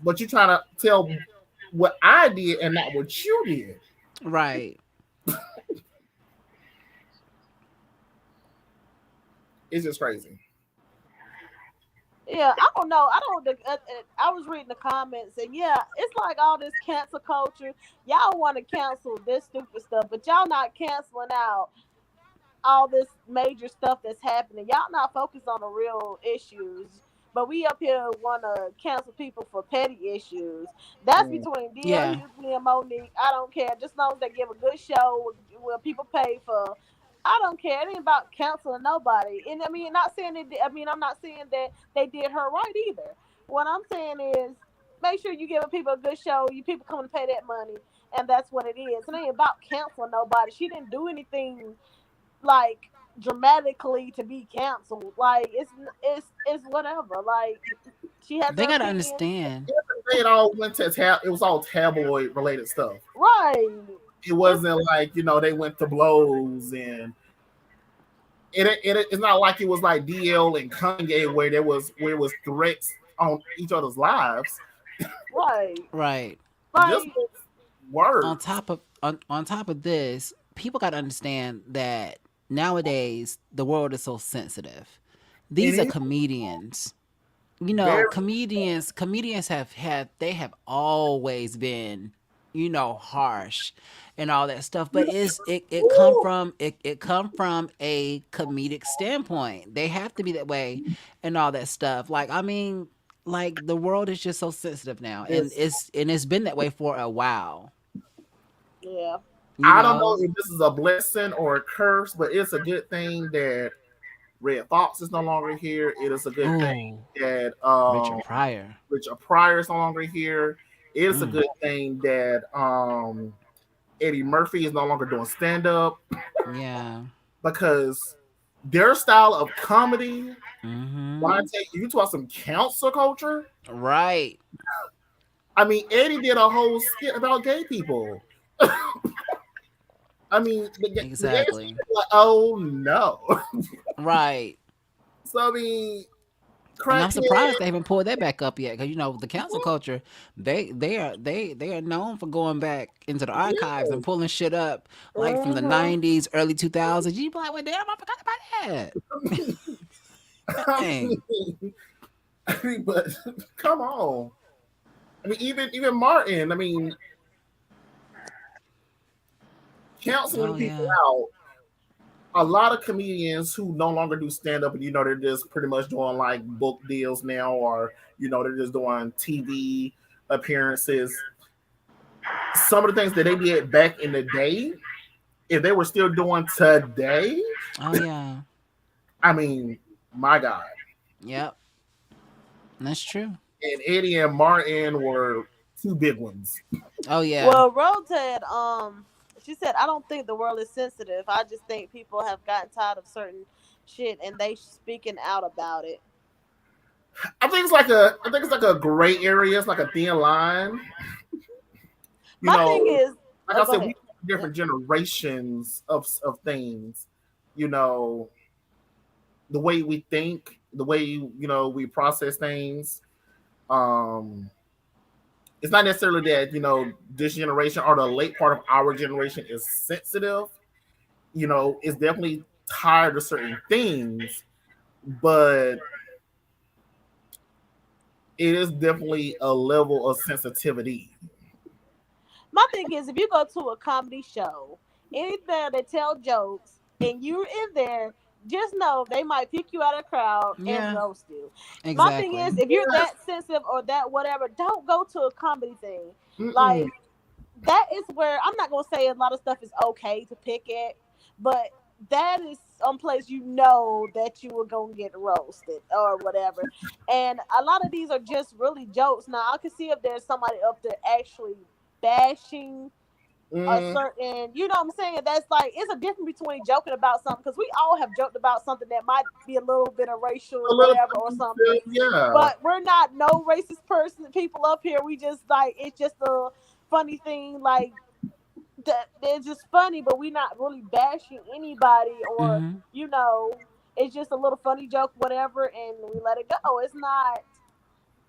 but you trying to tell what I did and not what you did. Right. It's just crazy. Yeah, I don't know. I don't. I was reading the comments, and yeah, it's like all this cancel culture. Y'all want to cancel this stupid stuff, but y'all not canceling out all this major stuff that's happening. Y'all not focused on the real issues. But we up here want to cancel people for petty issues. That's Mm. between DL Yeah. Hughley and Monique. I don't care. Just as long as they give a good show where people pay for. I don't care. It ain't about canceling nobody. And I mean, not saying it. I mean, I'm not saying that they did her right either. What I'm saying is, make sure you giving people a good show. You people come to pay that money, and that's what it is. It ain't about canceling nobody. She didn't do anything like dramatically to be canceled. Like it's whatever. Like she has They her gotta opinion. understand. It all went to it was all tabloid related stuff. Right. It wasn't like they went to blows, and it's not like it was like DL and Kanye where it was threats on each other's lives. Right. Right. Just Like On words. top of on top of this, people gotta understand that nowadays the world is so sensitive. It These are is comedians. very Comedians have always been, harsh and all that stuff, but it come from it come from a comedic standpoint. They have to be that way and all that stuff. Like, I mean, like, the world is just so sensitive now, and it's it's been that way for a while, yeah. you I don't know know. if this is a blessing or a curse, but it's a good thing that Red Fox is no longer here. It is a good thing Oh, that Richard Pryor. Richard Pryor is no longer here. It is a Mm, good thing that Eddie Murphy is no longer doing stand up yeah. because their style of comedy. When I Mm-hmm. tell you talk some council culture, Right. I mean Eddie did a whole skit about gay people. I mean the gay people Exactly. were like, oh no. Right. So I mean, And I'm crackhead. surprised they haven't pulled that back up yet, because the council culture, they are known for going back into the archives and Yes. pulling shit up like from the Mm-hmm. '90s, early 2000s. You be like, well, damn, I forgot about that. I Dang. mean, but come on. I mean, even Martin. I mean, canceling Oh people yeah. out. A lot of comedians who no longer do stand up, and they're just pretty much doing like book deals now, or they're just doing TV appearances. Some of the things that they did back in the day, if they were still doing today, Oh yeah. I mean, my God. Yep. That's true. And Eddie and Martin were two big ones. Oh yeah. Well, Rose said, she said, I don't think the world is sensitive. I just think people have gotten tired of certain shit and they speaking out about it. I think it's like a gray area. It's like a thin line. You My thing know, is, like oh, I go said, ahead. we have different generations of things. You know, the way we think, the way we process things. Um, it's not necessarily that this generation or the late part of our generation is sensitive. It's definitely tired of certain things, but it is definitely a level of sensitivity. My thing is, if you go to a comedy show, anything that tell jokes, and you're in there, just know they might pick you out of the crowd and Yeah. roast you. My thing Exactly. is, if you're Yes. that sensitive or that whatever, don't go to a comedy thing. Mm-mm. Like, that is where I'm not gonna say a lot of stuff is okay to pick at, but that is some place that you were gonna get roasted or whatever. And a lot of these are just really jokes. Now I can see if there's somebody up there actually bashing a Mm, certain, you know what I'm saying? That's like, it's a difference between joking about something, because we all have joked about something that might be a little bit of a racial little whatever or something, yeah. but we're not no racist people up here. We just like, it's just a funny thing, like that it's just funny, but we're not really bashing anybody, or Mhm. you know, it's just a little funny joke, whatever, and we let it go. It's not,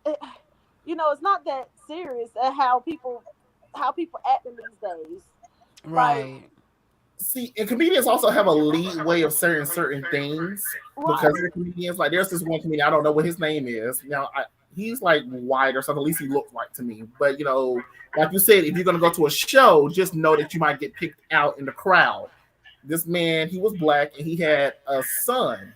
it, it's not that serious at how people acting these days. Like, Right. See, and comedians also have a lead way of saying certain things right, because they're comedians. Like, there's this one comedian, I don't know what his name is. Now, he's like white or something. At least he looks white to me. But like you said, if you're gonna go to a show, just know that you might get picked out in the crowd. This man, he was black and he had a son.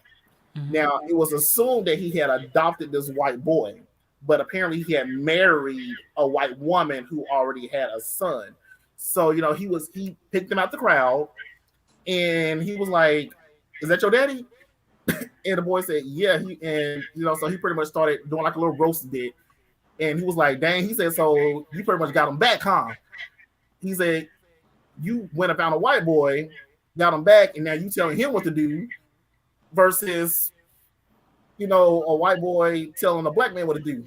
Mhm. Now, it was assumed that he had adopted this white boy, but apparently he had married a white woman who already had a son. So, he picked him out the crowd and he was like, "Is that your daddy?" And the boy said, "Yeah." So he pretty much started doing like a little roast bit. And he was like, "Dang," he said, "So you pretty much got him back, huh?" He said, "You went and found a white boy, got him back, and now you telling him what to do versus a white boy telling a black man what to do."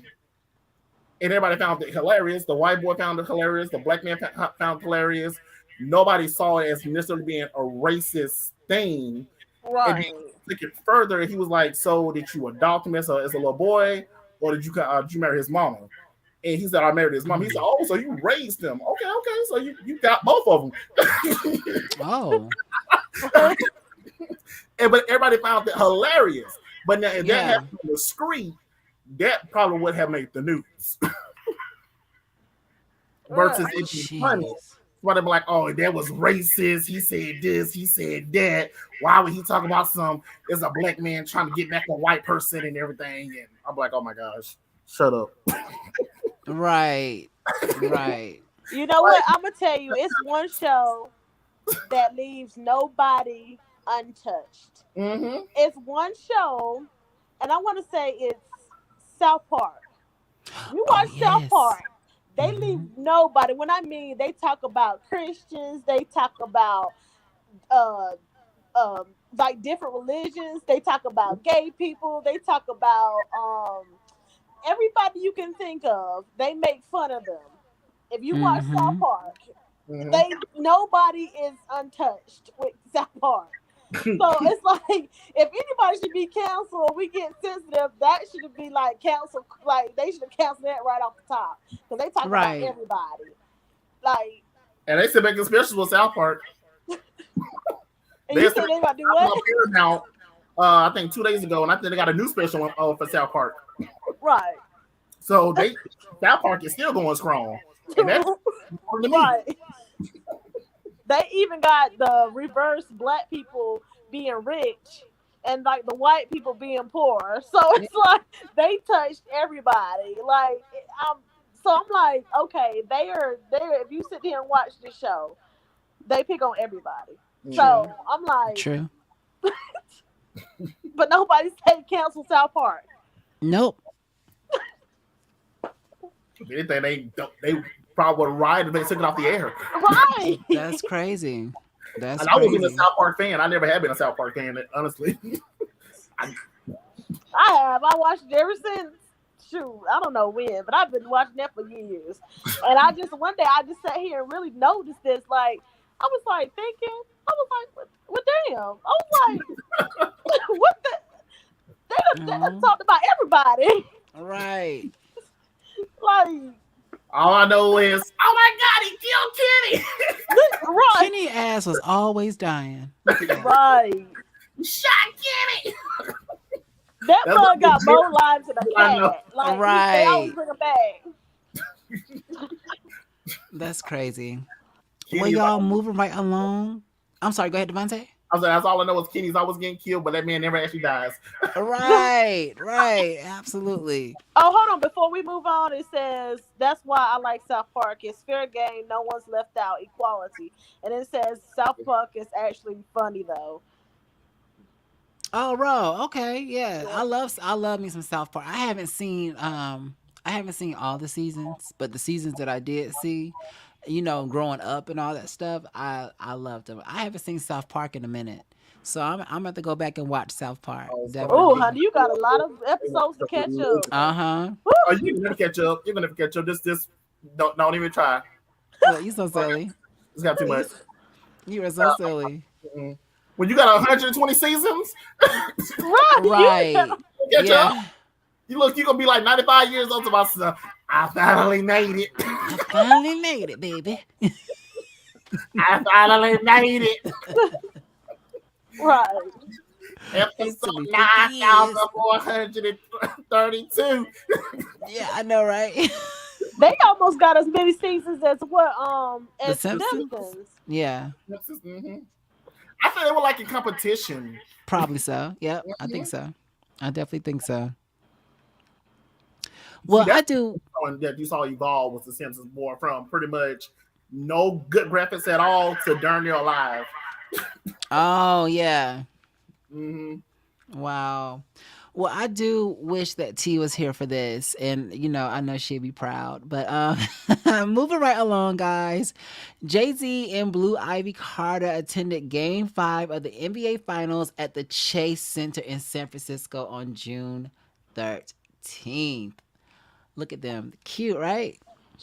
And everybody found it hilarious. The white boy found it hilarious. The black man found it hilarious. Nobody saw it as necessarily being a racist thing. And then right. took it further. He was like, "So did you adopt him as a little boy, or did you marry his mama?" And he said, "I married his mom." He said, Mhm. "Oh, so you raised him? Okay. So you got both of them." Oh. But everybody found it hilarious. But now, if that Yeah. happened on the street, that probably would have made the news. Versus it being funny. Jeez. Somebody be like, "Oh, that was racist. He said this. He said that. Why would he talk about there's a black man trying to get back a white person and everything?" And I'm like, "Oh my gosh, shut up." Right. Right. You know what? I'm gonna tell you, it's one show that leaves nobody untouched. Mm-hmm. It's one show, and I want to say it's South Park. You Oh watch South yes. Park, they leave Mhm. nobody. When I mean, they talk about Christians, they talk about uh like different religions, they talk about gay people, they talk about everybody you can think of. They make fun of them. If you watch South Mhm. Park, Mm-hmm. they nobody is untouched with South Park. So it's like, if anybody should be canceled, we get sensitive. That should be like canceled. Like, they should have canceled that right off the top, because they talk about Right. everybody. Like, And they still making specials with South Park. and They you still said they about to do on what? Paramount. I think 2 days ago, and I think they got a new special for South Park. Right, So South Park is still going strong, and that's important to me. right. They even got the reverse black people being rich and like the white people being poor. So it's like they touched everybody. Like so I'm like, okay, they are there. If you sit there and watch this show, they pick on everybody. True. So I'm like, True. but nobody said cancel South Park. Nope. If anything, they probably would ride if they took it off the air. Right. That's crazy. That's And I wasn't a crazy. South Park fan. I never have been a South Park fan, honestly. I have. I watched it ever since. Shoot, I don't know when, but I've been watching that for years. And I just one day I just sat here and really noticed this. Like I was like thinking, I was like, what damn? I was like, what the? They done talked about everybody. Right. Like all I know is, oh my God, he killed Kenny. right. Kenny ass was always dying. Right. Shot Kenny. That That's bug what got they more lives than a I know. cat. Like they Right. always bring him back. That's crazy. Kenny's Well, y'all always- moving right along. I'm sorry. Go ahead, Devontae. I was like, that's all I know is Kenny's always getting killed, but that man never actually dies. Right. Right. Absolutely. Oh, hold on. Before we move on, it says that's why I like South Park. It's fair game. No one's left out. Equality. And it says South Park is actually funny though. Oh, bro. Okay. Yeah. I love me some South Park. I haven't seen all the seasons, but the seasons that I did see, growing up and all that stuff, I loved them. I haven't seen South Park in a minute. So I'm about to go back and watch South Park. Oh, Definitely. honey, you got a lot of episodes to catch up. Uh-huh. Oh, you can never catch up. You're gonna never catch up. This don't even try. Look, you so silly. It's got too much. You are so silly. When you got 120 seasons, Right. catch Yeah. up. You're gonna be like 95 years old to myself. I finally made it. I finally made it, baby. I finally made it. Right. Episode me 50 years. 9432. Yeah, I know, right? They almost got as many seasons as what as The Simpsons? Simpsons. Yeah, Mm-hmm. I thought they were like in competition. probably so. Yep, I think so. I definitely think so. Well, I do. One that you saw evolve was the Simpsons more from pretty much no good graphics at all to darn near alive. Oh, yeah. Mm-hmm. Wow. Well, I do wish that T was here for this, and I know she'd be proud. But moving right along, guys. Jay-Z and Blue Ivy Carter attended Game 5 of the NBA Finals at the Chase Center in San Francisco on June 13th. Look at them, cute, right?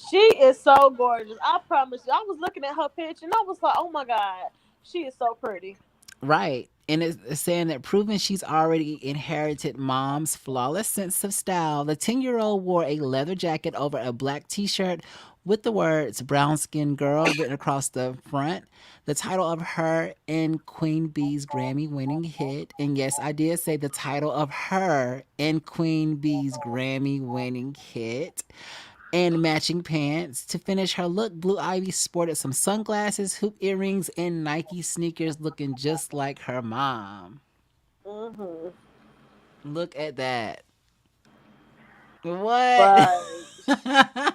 She is so gorgeous. I promise you. I was looking at her picture and I was like, oh my God, she is so pretty. Right. And it's saying that proving she's already inherited mom's flawless sense of style, the 10-year-old wore a leather jacket over a black t-shirt with the words brown skin girl written across the front, the title of her and Queen Bee's Grammy-winning hit. And yes, I did say the title of her and Queen Bee's Grammy-winning hit. And matching pants. To finish her look, Blue Ivy sported some sunglasses, hoop earrings, and Nike sneakers looking just like her mom. Mm-hmm. Look at that. What? Right.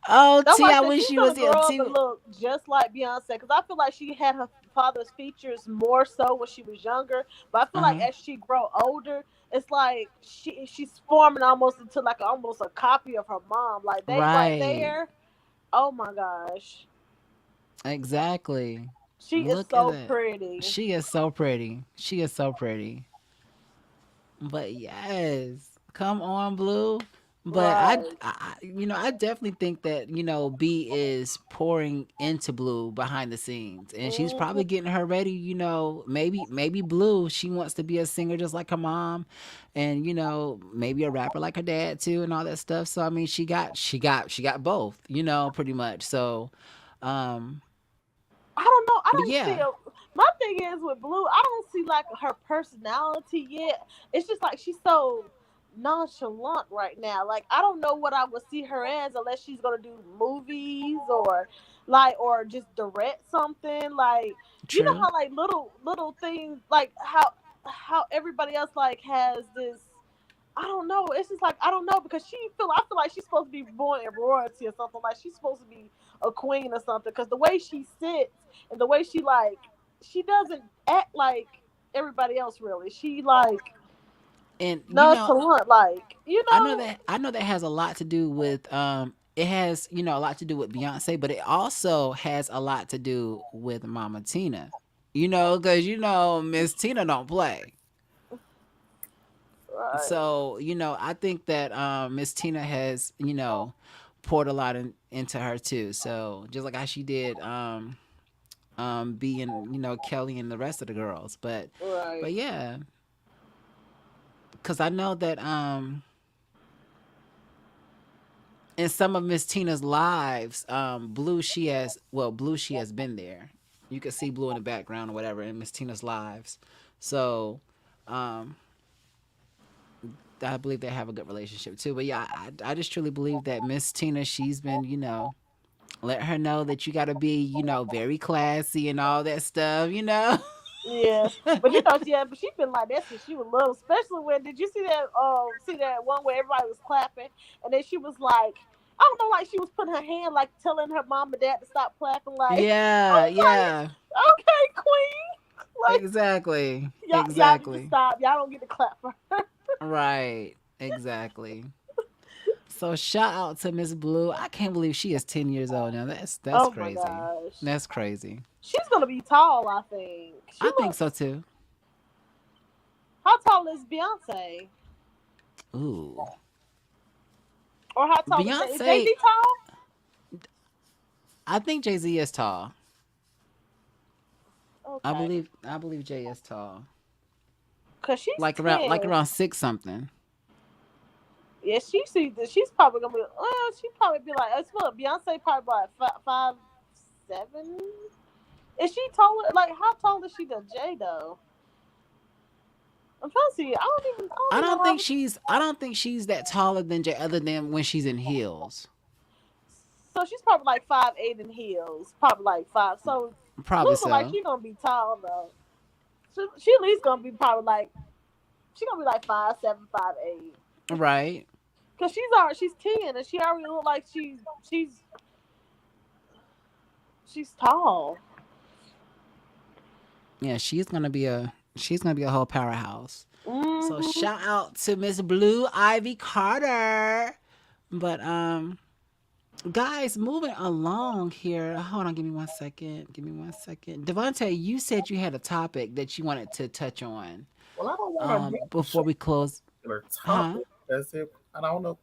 Oh, I'm T, like, I that wish she's you gonna was here. grow up T. and look just like Beyonce, because I feel like she had her father's features more so when she was younger. But I feel like as she grow older, it's like she's forming almost into like almost a copy of her mom. Like they right there. Oh my gosh. Exactly. She Look is so at that. pretty. She is so pretty. She is so pretty. But yes, come on, Blue. But I definitely think that B is pouring into Blue behind the scenes, and she's probably getting her ready. Maybe Blue, she wants to be a singer just like her mom, and maybe a rapper like her dad too, and all that stuff. So I mean, she got both, pretty much. So, I don't know. I don't yeah. see. My thing is with Blue, I don't see like her personality yet. It's just like she's so nonchalant right now. Like I don't know what I would see her as unless she's gonna do movies or like, or just direct something, like, you know True. how like little things, like how everybody else like has this. I don't know. It's just like I don't know because I feel like she's supposed to be born in royalty or something. Like she's supposed to be a queen or something. Because the way she sits and the way she like, she doesn't act like everybody else really. She like And nonchalant, like I know that has a lot to do with it has, a lot to do with Beyonce, but it also has a lot to do with Mama Tina. Cuz Miss Tina don't play. Right. So, I think that Miss Tina has, poured a lot into her too. So, just like how she did being, Kelly and the rest of the girls. But Right. yeah, cuz I know that in some of Miss Tina's lives, Blue she has been there. You can see Blue in the background or whatever in Miss Tina's lives. So, um, I believe they have a good relationship too. But yeah, I just truly believe that Miss Tina, she's been, let her know that you got to be, very classy and all that stuff. Yeah, but yeah, but she's been like that since she was little. Especially when did you see that one where everybody was clapping, and then she was like, I don't know, like she was putting her hand like telling her mom and dad to stop clapping. Like I Yeah, was yeah, like, okay, queen, like exactly, y'all need to exactly. stop. Y'all don't get to clap for her. Right, exactly. So shout out to Miss Blue. I can't believe she is 10 years old now. That's Oh my crazy. gosh, That's crazy. she's gonna be tall. I think she I think so looks. too. How tall is Beyonce? Ooh. Or how tall is Jay? Is Jay Beyonce, Z tall? I think Jay-Z is tall. Okay, I believe Jay is tall. cause she's Like 10. around 6 something. Yeah, she's probably gonna be. She probably be like. Well, Beyonce probably like 5'7". Is she taller? Like, how tall is she to Jay though? I'm trying to see. I don't even know how. I don't think she's that taller than Jay other than when she's in heels. So she's probably like 5'8" in heels. Probably like five. So Probably looking like so. she's gonna be tall though. She at least gonna be probably like she gonna be like 5'7", 5'8". Right. Cause she's 10 and she already look like she's tall. Yeah, she's gonna be a whole powerhouse. So Hmm. shout out to Miss Blue Ivy Carter. But guys, moving along here. Hold on, give me one second. Give me one second. Devontae, you said you had a topic that you wanted to touch on. Well, I don't want to Before we close. particular Huh? topic. That's it. I don't know.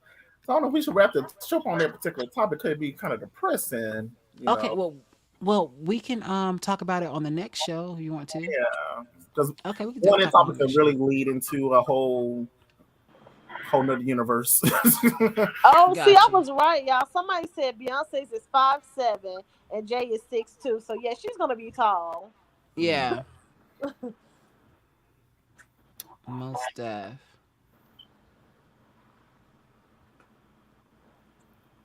So I don't know if we should wrap the show up on that particular topic. Could be kind of depressing, you Okay, know. well, we can talk about it on the next show if you want to. Yeah, because Okay, we can one of the talk about it on topics the that next really show. lead into a whole nother universe. Oh, see, I Got you. was right, y'all. Somebody said Beyonce's is 5'7" and Jay is 6'2". So yeah, she's gonna be tall. Yeah, most stuff.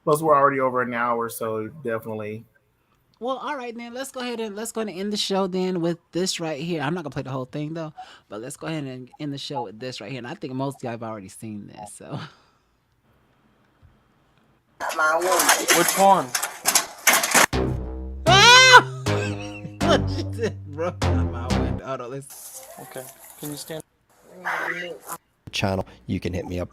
Plus, we're already over an hour, so definitely. Well, all right then. Let's go ahead and end the show then with this right here. I'm not gonna play the whole thing though, but let's go ahead and end the show with this right here. And I think most of y'all have already seen this. So. Which one? Ah! She did broke out my window. Hold on, let's. Okay. Can you stand? Channel, you can hit me up.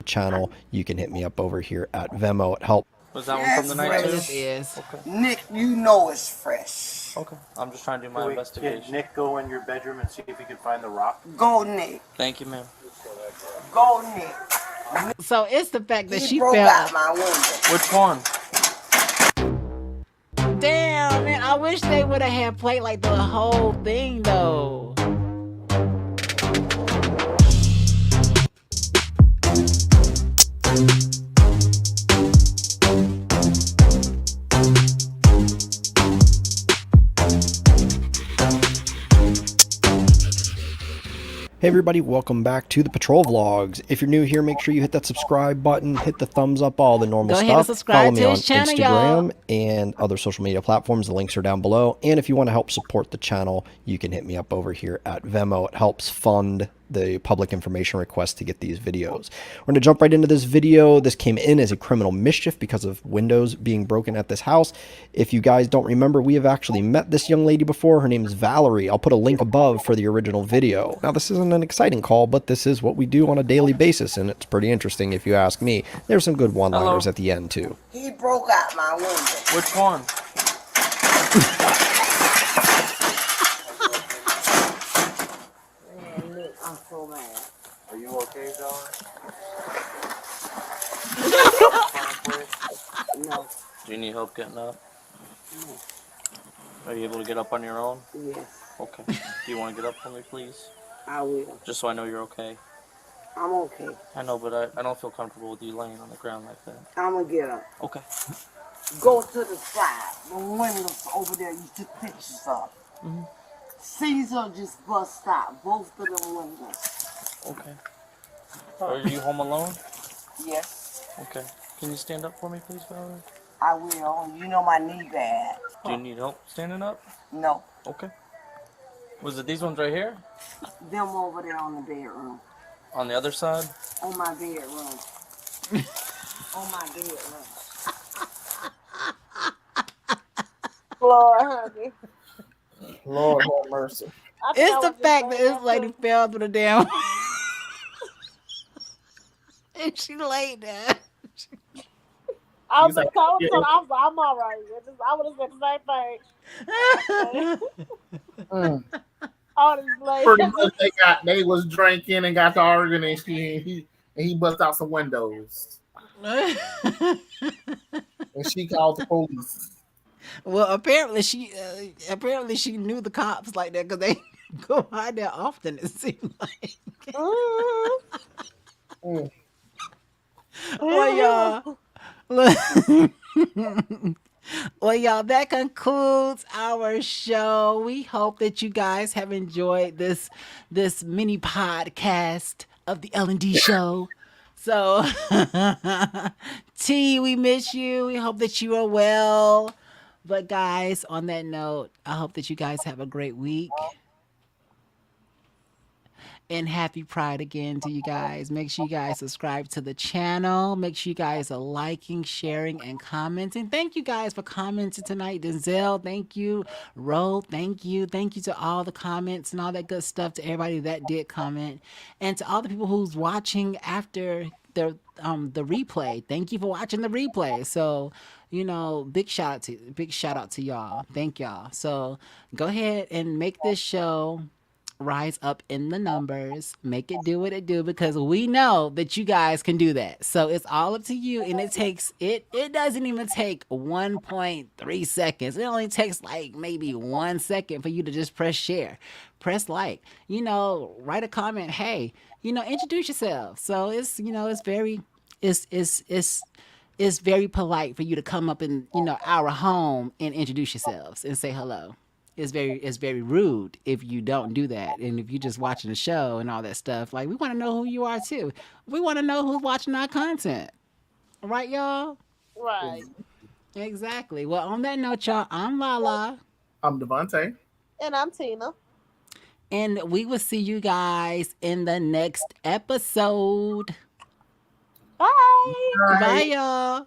Channel, you can hit me up over here at Venmo at Help. Was that one from the night too? Yes, yes. Okay. Nick, you know it's fresh. Okay. I'm just trying to do my investigation. Can Nick go in your bedroom and see if he can find the rock? Go, Nick. Thank you, ma'am. Go, Nick. So it's the fact that she broke fell. out my window. Which one? Damn, man! I wish they would have had played like the whole thing though. Hey everybody, welcome back to the Patrol Vlogs. If you're new here, make sure you hit that subscribe button, hit the thumbs up, all the normal Go stuff. ahead and subscribe Follow to me on his channel, Instagram y'all. and other social media platforms. The links are down below. And if you want to help support the channel, you can hit me up over here at Venmo. It helps fund the public information request to get these videos. We're going to jump right into this video. This came in as a criminal mischief because of windows being broken at this house. If you guys don't remember, we have actually met this young lady before. Her name is Valerie. I'll put a link above for the original video. Now, this isn't an exciting call, but this is what we do on a daily basis, and it's pretty interesting if you ask me. There's some good one-liners at the end, too. He broke out my window. Which one? Man, look, I'm so mad. Are you okay, Valerie? No. Do you need help getting up? No. Are you able to get up on your own? Yes. Okay. Do you want to get up for me, please? I will. Just so I know you're okay. I'm okay. I know, but I don't feel comfortable with you laying on the ground like that. I'm gonna get up. Okay. Go to the side. The windows over there you took pictures of. Mm-hmm. Caesar just bust out both of them windows. Okay. Are you home alone? Yes, Okay. Can you stand up for me, please, Valerie? I will. You know my knee bad. Do you need help standing up? No. Okay. Was it these ones right here? Them over there on the bedroom. On the other side? On my bedroom. On my bedroom. Lord, honey. Lord have mercy. It's the fact that this lady fell through the damn and she laid there. I was He's like, like, I yeah. was like, I'm all right. I would have said the same thing. All these Pretty ladies. much they was drinking and got to arguing, and he bust out some windows. And she called the police. Well, apparently she knew the cops like that because they go by there often. It seems like. Well, y'all. Look. Well, y'all, that concludes our show. We hope that you guys have enjoyed this mini podcast of the L&D show. So, T, we miss you. We hope that you are well. But guys, on that note, I hope that you guys have a great week. And happy Pride again to you guys. Make sure you guys subscribe to the channel. Make sure you guys are liking, sharing, and commenting. Thank you guys for commenting tonight. Denzel, thank you. Ro, thank you. Thank you to all the comments and all that good stuff, to everybody that did comment. And to all the people who's watching after the replay. Thank you for watching the replay. So, big shout out to y'all. Thank y'all. So go ahead and make this show rise up in the numbers, make it do what it do, because we know that you guys can do that. So it's all up to you, and it doesn't even take 1.3 seconds. It only takes like maybe 1 second for you to just press share, press like, write a comment, hey, introduce yourself. So it's it's very polite for you to come up in our home and introduce yourselves and say hello. It's very rude if you don't do that. And if you're just watching the show and all that stuff, like, we want to know who you are too. We want to know who's watching our content. Right, y'all? Right. Exactly. Well, on that note, y'all, I'm Lala. I'm Devontae. And I'm Tina. And we will see you guys in the next episode. Bye. Bye, y'all.